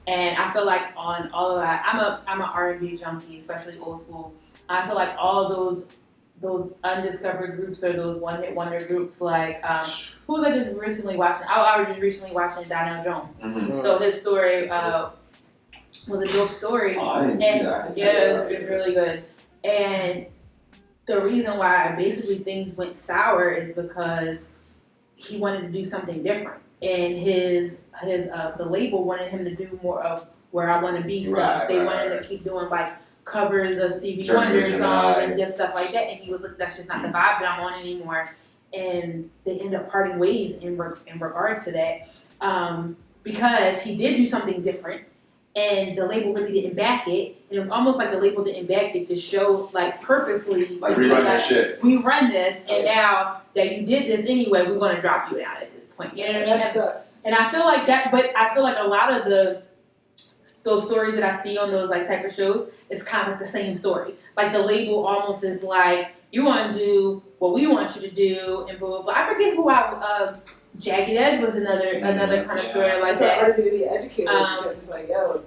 And I feel like on all of that, I'm an R&B junkie, especially old school. I feel like all those undiscovered groups or those one-hit wonder groups, like who was I just recently watching? I was just recently watching Donnell Jones. Mm-hmm. So his story was a dope story. Oh, I didn't see that. Yeah, it was really good. And the reason why basically things went sour is because he wanted to do something different, and the label wanted him to do more of Where I Want to Be stuff. Right, they right, wanted right. to keep doing like covers of Stevie Journey Wonder to songs Gemini. and just stuff like that. And he was like, that's just not the vibe that I'm on anymore. And they ended up parting ways in regards to that because he did do something different. And the label really didn't back it. And it was almost like the label didn't back it to show, like, purposely. Like to be rerun that shit. We run this, and now that you did this anyway, we're going to drop you out at this point. You know what I mean? That sucks. And I feel like that, but I feel like a lot of those stories that I see on those like type of shows, it's kind of like the same story. Like the label almost is like, you want to do what we want you to do, and blah blah blah. I forget who Jagged Edge was another kind of story like So that. artists need to be educated because it's like, yo,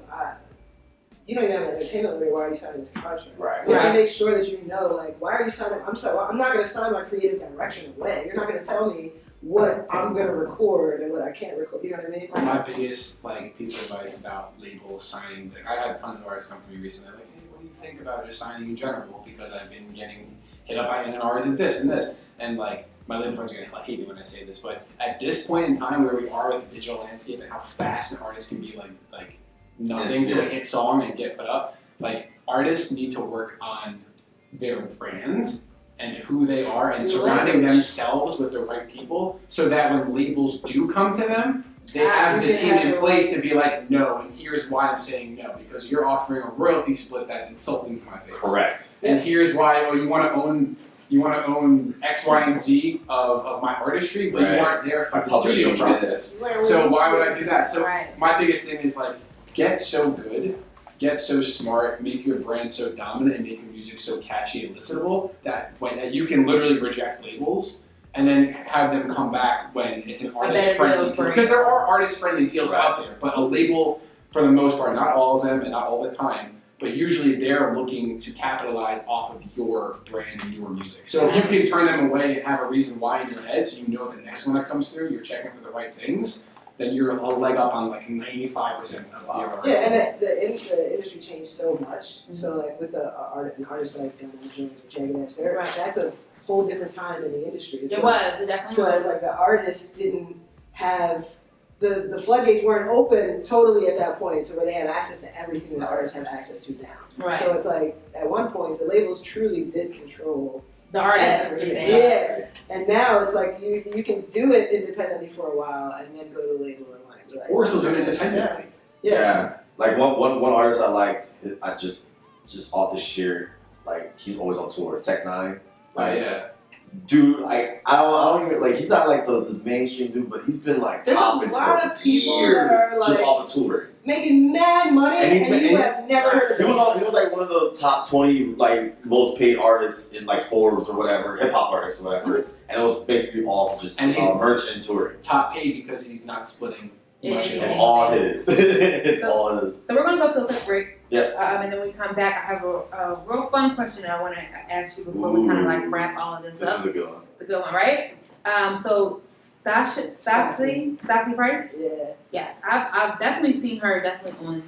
you don't even have an entertainment lawyer. Why are you signing this contract? Right. You have to make sure that you know, like, why are you signing? I'm not going to sign my creative direction away. You're not going to tell me what I'm going to record and what I can't record. You know what I mean? My biggest piece of advice about labels signing, I had tons of artists come to me recently, like, hey, what do you think about just signing in general? Because I've been getting hit up by A&Rs and this and this, and like my label friends are gonna hate me when I say this, but at this point in time where we are with the digital landscape and how fast an artist can be like nothing to a hit song and get put up, like artists need to work on their brand and who they are and surrounding themselves with the right people so that when labels do come to them, they have the team in place to be like, no, and here's why I'm saying no, because you're offering a royalty split that's insulting to my face. Correct. And here's why, you want to own X, Y, and Z of my artistry, but you aren't there for the studio process. So why would I do that? So my biggest thing is like, get so good, get so smart, make your brand so dominant, and make your music so catchy and listenable that you can literally reject labels and then have them come back when it's an artist-friendly deal. Because there are artist-friendly deals out there, but a label, for the most part, not all of them and not all the time, but usually they're looking to capitalize off of your brand and your music. So if you can turn them away and have a reason why in your head, so you know the next one that comes through, you're checking for the right things, then you're a leg up on like 95% of the artists. Yeah, and the industry changed so much. So like with an artist like Donnell Jones or Jagged Edge, that's a whole different time in the industry. It definitely was. So it's like the artists didn't have the floodgates weren't open totally at that point, so where they have access to everything that artists have access to now. Right. So it's like at one point the labels truly did control the artist. everything. Yeah. And now it's like you can do it independently for a while and then go to the label and like Or still do it independently. Yeah. Like one artist I liked, I just off the sheer, like he's always on tour, Tech Nine. Like, Dude, like I don't even like. He's not like this mainstream dude, but he's been like There's a popping lot for of people years that are, just like, off of touring. making mad money, and you have never heard of He him. was like one of the top 20 like most paid artists in like Forbes or whatever, hip hop artists or whatever, and it was basically all for just merch and touring. Top paid because he's not splitting much. It's all his. It's all his. So we're gonna go to a quick break. Yep. And then when we come back, I have a real fun question that I want to ask you before we kind of like wrap all of this up. This is a good one. It's a good one, right? So Stassi Price. Yeah. Yes, I've definitely seen her on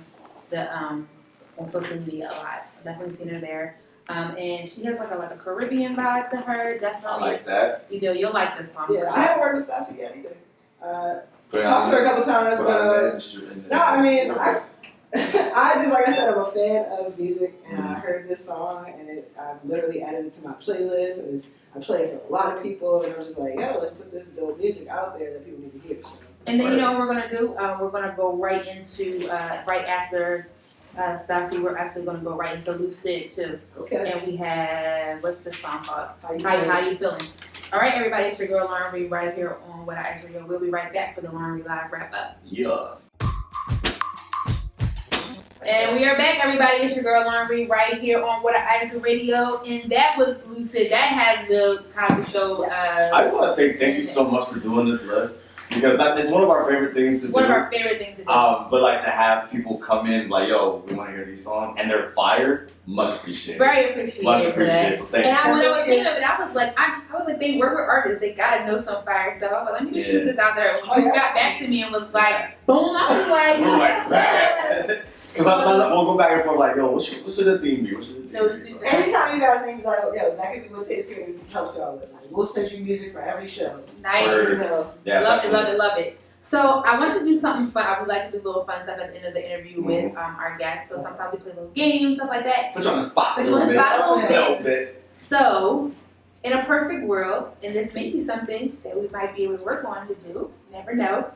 the on social media a lot. I've definitely seen her there. And she has like a Caribbean vibe to her. Definitely. I like that. You'll like this song. Yeah, I haven't worked with Stassi yet either. Talked Talked to her a couple times, but no, I mean, I just, like I said, I'm a fan of music, and I heard this song, and I literally added it to my playlist, and I play it for a lot of people, and I'm just like, yo, let's put this dope music out there that people need to hear. So. And then you know what we're gonna do? We're gonna go right into right after Stassi. We're actually gonna go right into Lucid too. Okay. And we have what's this song called? How you feeling? All right, everybody, it's your girl Lauren Rei right here on What I Asked Radio. We'll be right back for the Lauren Rei Live wrap up. Yeah. And we are back, everybody. It's your girl Lauren Rei right here on What I Asked Radio, and that was Lucid. That has the Cosby Show. Yes. I just want to say thank you so much for doing this list because it's one of our favorite things to do. One of our favorite things to do. But like to have people come in like, yo, we want to hear these songs, and they're fire. Much appreciated. Very appreciated. Much appreciated. So thank you. And when I was thinking of it, I was like, they work with artists. They gotta know some fire stuff. I was like, let me just shoot this out there. And when you got back to me and was like, boom, I was like, we're like, because we'll go back and forth like, yo, what should the theme be? Anytime you guys think like, yo, that could be what Taste Creators helps y'all with. Like, we'll send you music for every show. Nice. Yeah, love it. So I wanted to do something fun. I would like to do little fun stuff at the end of the interview with our guests. So sometimes we play little games, stuff like that. Put you on the spot. A little bit. So, in a perfect world, and this may be something that we might be able to work on to do, never know.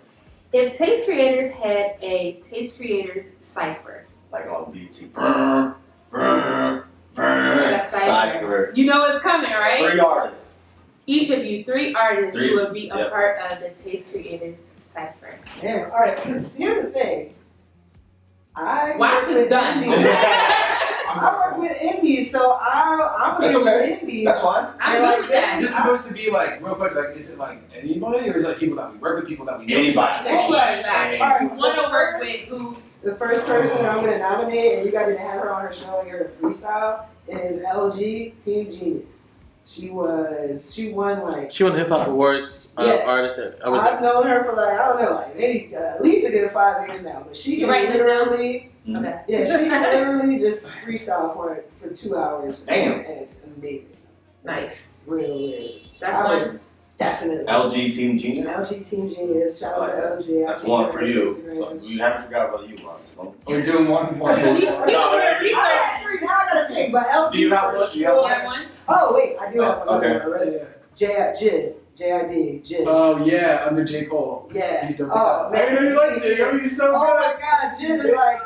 If Taste Creators had a Taste Creators cipher. Like on BT. Cipher. You know it's coming, right? 3 artists. Each of you, 3 artists who would be a part of the Taste Creators cipher. Damn, alright, because here's the thing. Watts is done. I work with indies, so I'm gonna be with indies. That's fine. I'm good with that. Is this supposed to be like real quick? Like, is it like anybody, or is it like people that we work with, people that we know? Anybody. Alright, you want to work with who? The first person I'm gonna nominate, and you guys are gonna have her on her show and hear her freestyle, is LG Team Genius. She won the Hip Hop Awards artist. I've known her for like, I don't know, like maybe at least a good 5 years now. But she can literally, Okay. yeah, she can literally just freestyle for 2 hours. Damn. And it's amazing. Nice. Real lyricist. That's I would one. Definitely. LG Team Genius. LG Team Genius. Shout out to LG. That's one for you. So you haven't forgot about you, Watts. We're doing one. Now I gotta think, but LG. Do you have one? You have one? Oh wait, I do have one. Okay. JID. Oh yeah, under J. Cole. Yeah. He's dope. Oh man, I know you like J. Cole. He's so oh good. my God, Jid is like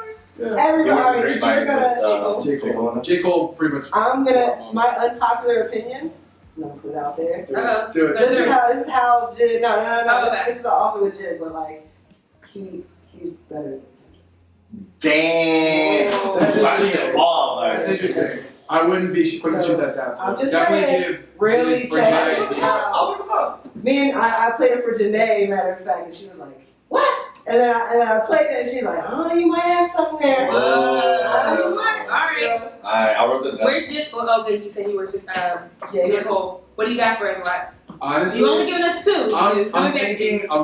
everybody. You're gonna. J. Cole, pretty much. I'm gonna. My unpopular opinion. I'm gonna put it out there. Do it. This is how Jid. No. Oh, okay. This is also with Jid, but like he's better. Damn. That's interesting. Balls, That's interesting. I wouldn't be quick to shoot that down. So I'm just definitely saying, give really Jid check Jid- it out. I'll look him up. Me and I played it for Janae, matter of fact, and she was like, "What?" And then I played it, and she's like, "Oh, you might have something there." Whoa. You might. Alright. So, I wrote that down. Where's Jid? Oh, okay, you said he works with J. Cole. What do you got for us, Watts? Honestly, You only giving us 2. I'm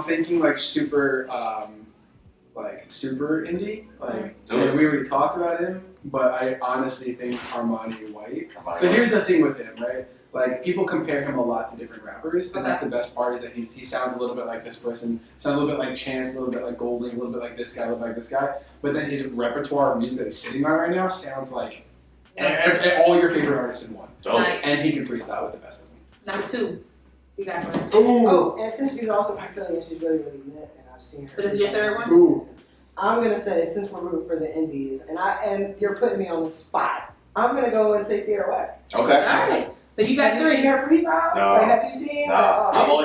thinking like super indie. Like and we already talked about him, but I honestly think Armani White. So here's the thing with him, right? Like people compare him a lot to different rappers, and that's the best part is that he sounds a little bit like this person, sounds a little bit like Chance, a little bit like Golding, a little bit like this guy, a little bit like this guy. But then his repertoire of music that he's sitting on right now sounds like all your favorite artists in one. Nice. And he can freestyle with the best of them. Number 2. You got for us. oh, and since she's also from Philly and she's really lit, and I've seen her. So this is your 3rd one? Ooh. I'm gonna say since we're rooting for the indies, and you're putting me on the spot, I'm gonna go and say Sierra Whack. Okay. Alright. So you got Have you 3. seen her freestyle? freestyles? No. Like, have you seen? Nah, Like, I've only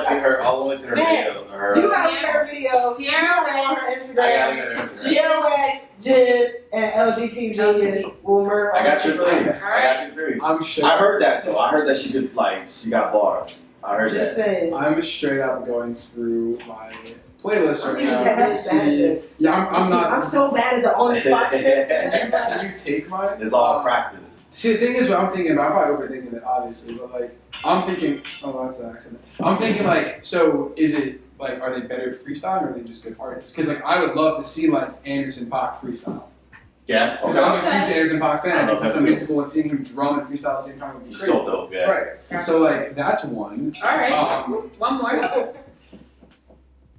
seen her Man, video. You gotta look at her video. Tiara You on her I Instagram. gotta get her Instagram. Tiara, Jib, and LG Team Genius will murder. I got your three. Alright. I got your three. I'm sure. I heard that though. I heard that she just like she got bars. I heard Just that. saying. I'm straight up going through my playlist I'm right usually now. bad at See- this. Yeah, I'm not. I'm so bad at the on the spot shit. Can you take mine? It's all practice. See, the thing is, what I'm thinking about, I'm probably overthinking it, obviously, but like, I'm thinking, oh, that's an accident. I'm thinking, like, so is it, like, are they better at freestyle or are they just good artists? Because, like, I would love to see, like, Anderson .Paak freestyle. Yeah. Because Okay. I'm a huge Anderson .Paak fan. I I love think it's that so too. musical and seeing him drum and freestyle at the same time would be He's crazy. so dope. Yeah. Right. So, like, that's one. All right. One more.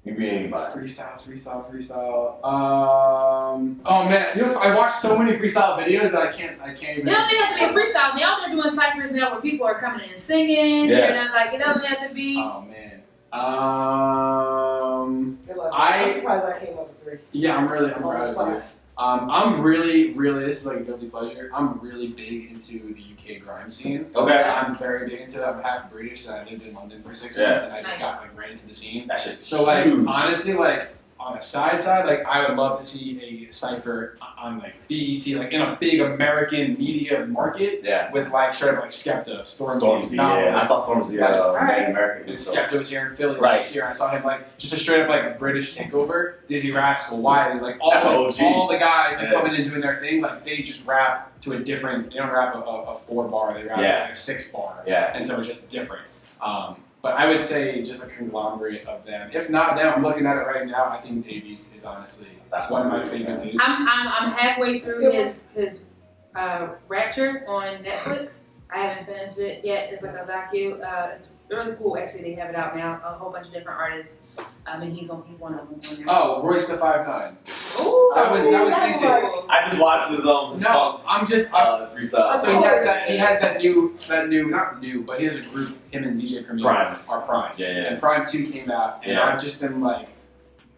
You be anybody. Freestyle. Oh man, you know, I watched so many freestyle videos that I can't even. It doesn't even have to be a freestyle. Now they're doing ciphers now where people are coming in and singing. Yeah. You're not like, it doesn't have to be. Oh man. Good luck. I- I'm surprised I came up with three. Yeah, I'm On the proud of you. spot. I'm really, this is like a guilty pleasure. I'm really big into the UK grime scene. Okay. I'm very big into it. I'm half British, so I lived in London for 6 Yeah. months, and I just Nice. got like right into the scene. That shit's So like, huge. honestly, like on a side, like I would love to see a cipher on like BET, like in a big American media market Yeah. with like straight up like Skepta, Stormzy, Stormzy. Yeah. I saw Stormzy at Alright. Made American. And So. Skepta was here in Philly Right. last year. I saw him like just a straight up like a British takeover. Dizzy Rascal, Wiley, like That's an OG. all the guys like Yeah. coming in doing their thing. Like they just rap to a different. They don't rap a 4-bar. They rap Yeah. like a 6-bar. Yeah. And so it's just different. But I would say just a conglomerate of them. If not them, I'm looking at it right now. I think Davies is honestly That's one of my my favorite dudes. I'm halfway That's through good. his Rapture on Netflix. I haven't finished it yet. It's like a docu. It's really cool. Actually, they have it out now. A whole bunch of different artists. And he's one of them. On there. Oh, Royce the 5'9". Ooh, That was that's decent. like- I just watched his No, I'm just. freestyle. So he has that new, not new, but he has a group, him and DJ Premier Prime. are Prime. Yeah, yeah. And Prime 2 came out, and Yeah. I've just been like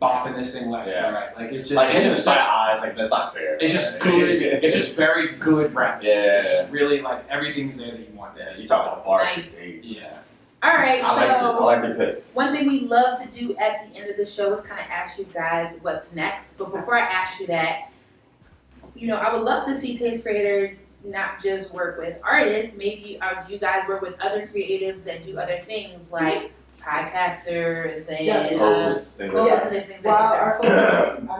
bopping this thing left Yeah. and right. Like it's just, Like it's it's just just such, eyes. Like that's not fair. it's just good. It's just very good rap. Yeah. It's just really like everything's there that you want. Yeah, you talk about bars. Nice. Yeah. All right, I like the picks. one thing we love to do at the end of the show is kind of ask you guys what's next. But before I ask you that, you know, I would love to see taste creators not just work with artists. Maybe do you guys work with other creatives that do other things like podcasters and Yeah. Hosts and hosts Yes. and things Well, like that? our focus, I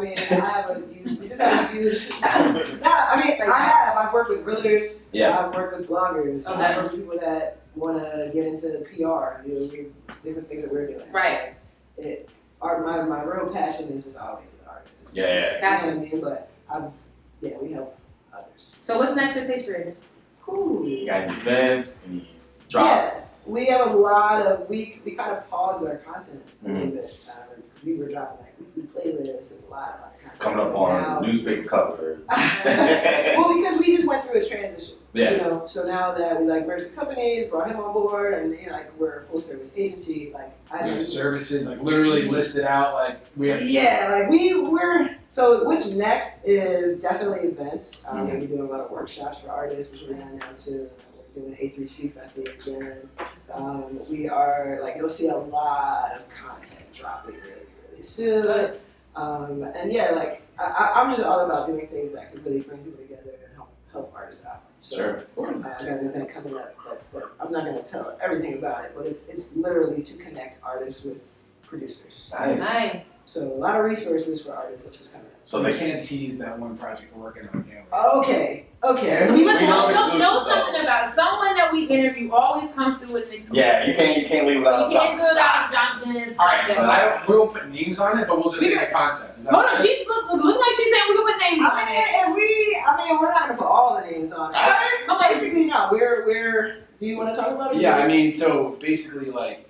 mean, we just have a huge, I've worked with realtors, Yeah. I've worked with bloggers, Okay. I've worked with people that want to get into PR, different things that we're doing. Right. My real passion is just always with artists. Yeah. Gotcha. You know what I mean? But we help others. So what's next for taste creators? You got any events, any drops? Yes, we have a lot of, we kind of paused our content a little Mhm. bit. We were dropping like weekly playlists and a lot of content. Coming up Now- on newspaper covers. Well, because we just went through a transition. Yeah. You know, so now that we like merged the companies, brought him on board, and like we're a full service agency, like I We have don't. services like literally listed out. Like we have. Yeah, like we're so what's next is definitely events. We're gonna be doing a lot of workshops for artists, which we're gonna announce soon. We're doing A3C Festival again. We are like you'll see a lot of content dropping really soon. And yeah, like I'm just all about doing things that can really bring people together and help artists out. So, Sure. I got an event coming up that I'm not gonna tell everything about it, but it's literally to connect artists with producers. Nice. So a lot of resources for artists. That's what's coming up. So we they can't tease that one project we're working on. Can we? Okay. We know know exclusive, something about someone that we interview always comes through with an exclusive. Yeah, you can't leave without You can't do it dropping. without Jonathan. All right, we won't put names on it, but we'll just say the concept. Is that Hold on, okay? she's look like she's saying we can put names on it. I mean, we're not gonna put all the names on it. Come on. Basically, no. We're. Do you want to talk about it? Yeah, I mean, so basically, like,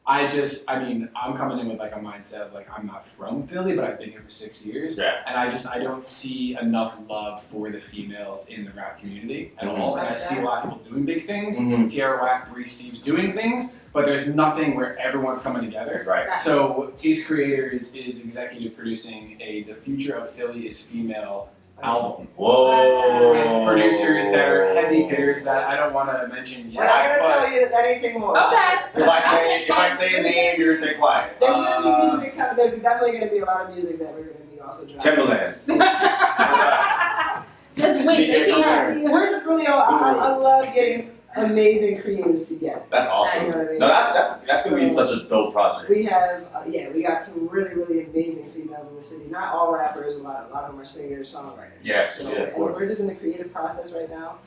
I'm coming in with like a mindset of like I'm not from Philly, but I've been here for 6 years, Yeah. and I don't see enough love for the females in the rap community at Mhm. all, and I see a lot of people doing big things. Mhm. Tierra Whack, Bree Steve's doing things, but there's nothing where everyone's coming together. Right. So Taste Creators is executive producing the Future of Philly is Female album. Whoa. With producers that are heavy hitters that I don't want to mention yet. We're not gonna tell you anything more. Okay. So if I say a name, you're gonna stay quiet. There's gonna be music coming. There's definitely gonna be a lot of music that we're gonna be also dropping. Timberland. Just wait, they can't. We're just really. I love getting amazing creatives together. That's awesome. You know what I mean? No, that's gonna be such a dope project. We have, we got some really, really amazing females in the city. Not all rappers, a lot of them are singers, songwriters. Yeah, So, yeah, of and course. we're just in the creative process right now.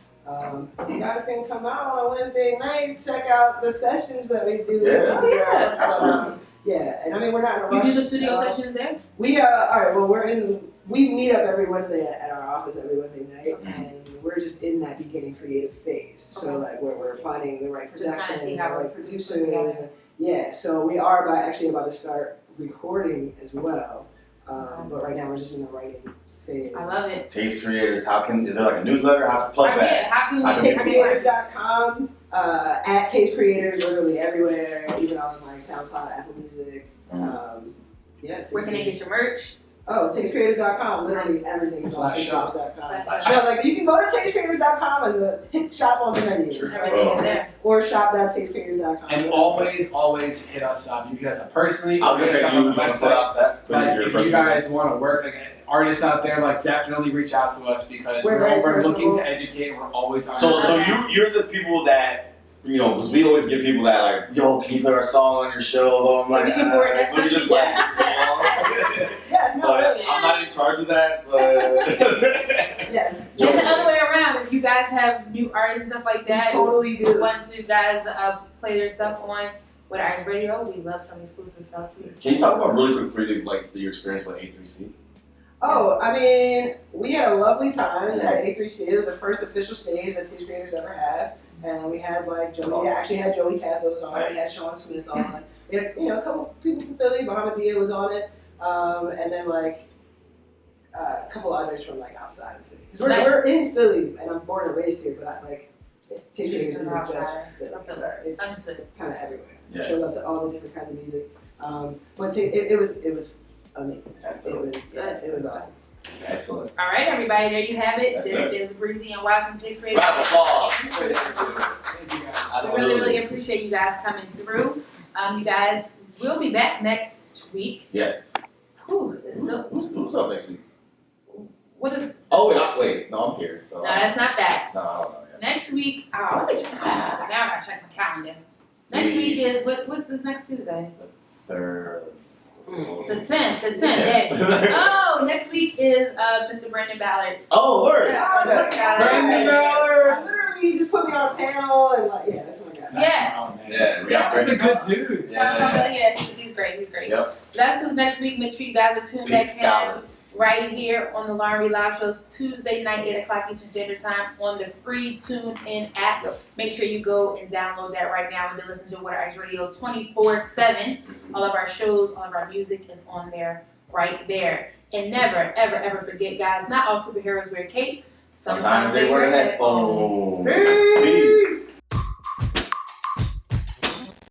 You guys can come out on Wednesday night, check out the sessions that we do. Yeah, with these girls. absolutely. Yeah, and I mean, we're not in a You rush. do the studio sessions there? We alright, well, we meet up every Wednesday at our office every Wednesday night, and we're just in that beginning creative phase. So, like, where we're finding the right Just kinda production, see the how right it producers. puts together. And, yeah, so we are actually about to start recording as well. But right now we're just in the writing phase. I love it. Taste creators, is there like a newsletter? How to plug that? Yeah, how can we TasteCreators.com, at Taste Creators, literally everywhere, even on like SoundCloud, Apple Music. Where can they get your merch? Oh, TasteCreators.com, literally everything is on /shop. TasteCreators.com. No, like you can go to TasteCreators.com and hit shop on the menu. Sure. Everything is there. Or shop.tastecreators.com. And always hit us up. You can hit us up personally. I was gonna hit us say, up you on the want to set website. up that? But if you guys want to work, like artists out there, like definitely reach out to us because We're very we're looking personable. to educate. We're always on. So you're the people that, because we always get people that like, yo, can you put our song on your show? I'm like, we can forward that so we to just you. like, Yes, no, but really. I'm not in charge of that, but. Yes. And the other way around, if you guys have new artists and stuff like that, Totally do. want you guys play their stuff on with our radio, we love some exclusive stuff. Can you talk about really quick for you, like your experience with A3C? Oh, I mean, we had a lovely time at A3C. It was the first official stage that Taste Creators ever had. And we had like Joey, awesome. actually had Joey Cathos on, Nice. we had Sean Smith on. We had, a couple people from Philly, Muhammad Dia was on it. And then like a couple others from like outside the city. Because we're in Philly and I'm born and raised here, but Taste Creators isn't just Philly. It's Understood. kind of everywhere. Yeah. Showed up to all the different kinds of music. But it was amazing. That's It was awesome. Excellent. All right, everybody, there you have it. That's There it. is Breezy and Watts from Taste Creators. Round of applause. Thank you guys. We really appreciate you guys coming through. You guys, we'll be back next week. Yes. Whew, it's so, Who's up next week? what is? Oh, wait, no, I'm here. So No, that's not that. no, I don't know yet. Next week, now I gotta check my calendar. Next week is what is next Tuesday? Third. The 10th. Yeah. Oh, next week is Mr. Brandon Ballard. Oh, word. Yeah. Brandon Ballard. I literally just put me on a panel and like, that's my guy. Yeah. Yeah, That's a good dude. Yeah, he's great. Yep. That's who's next week. Make sure you guys are tuned Pink back in scallops. right here on the Lauren Rei Live Show, Tuesday night, 8 o'clock Eastern Standard Time on the free TuneIn app. Yep. Make sure you go and download that right now and then listen to What Ice Radio 24/7. All of our shows, all of our music is on there, right there. And never, ever, ever forget, guys, not all superheroes wear capes. Sometimes they wear headphones. Peace.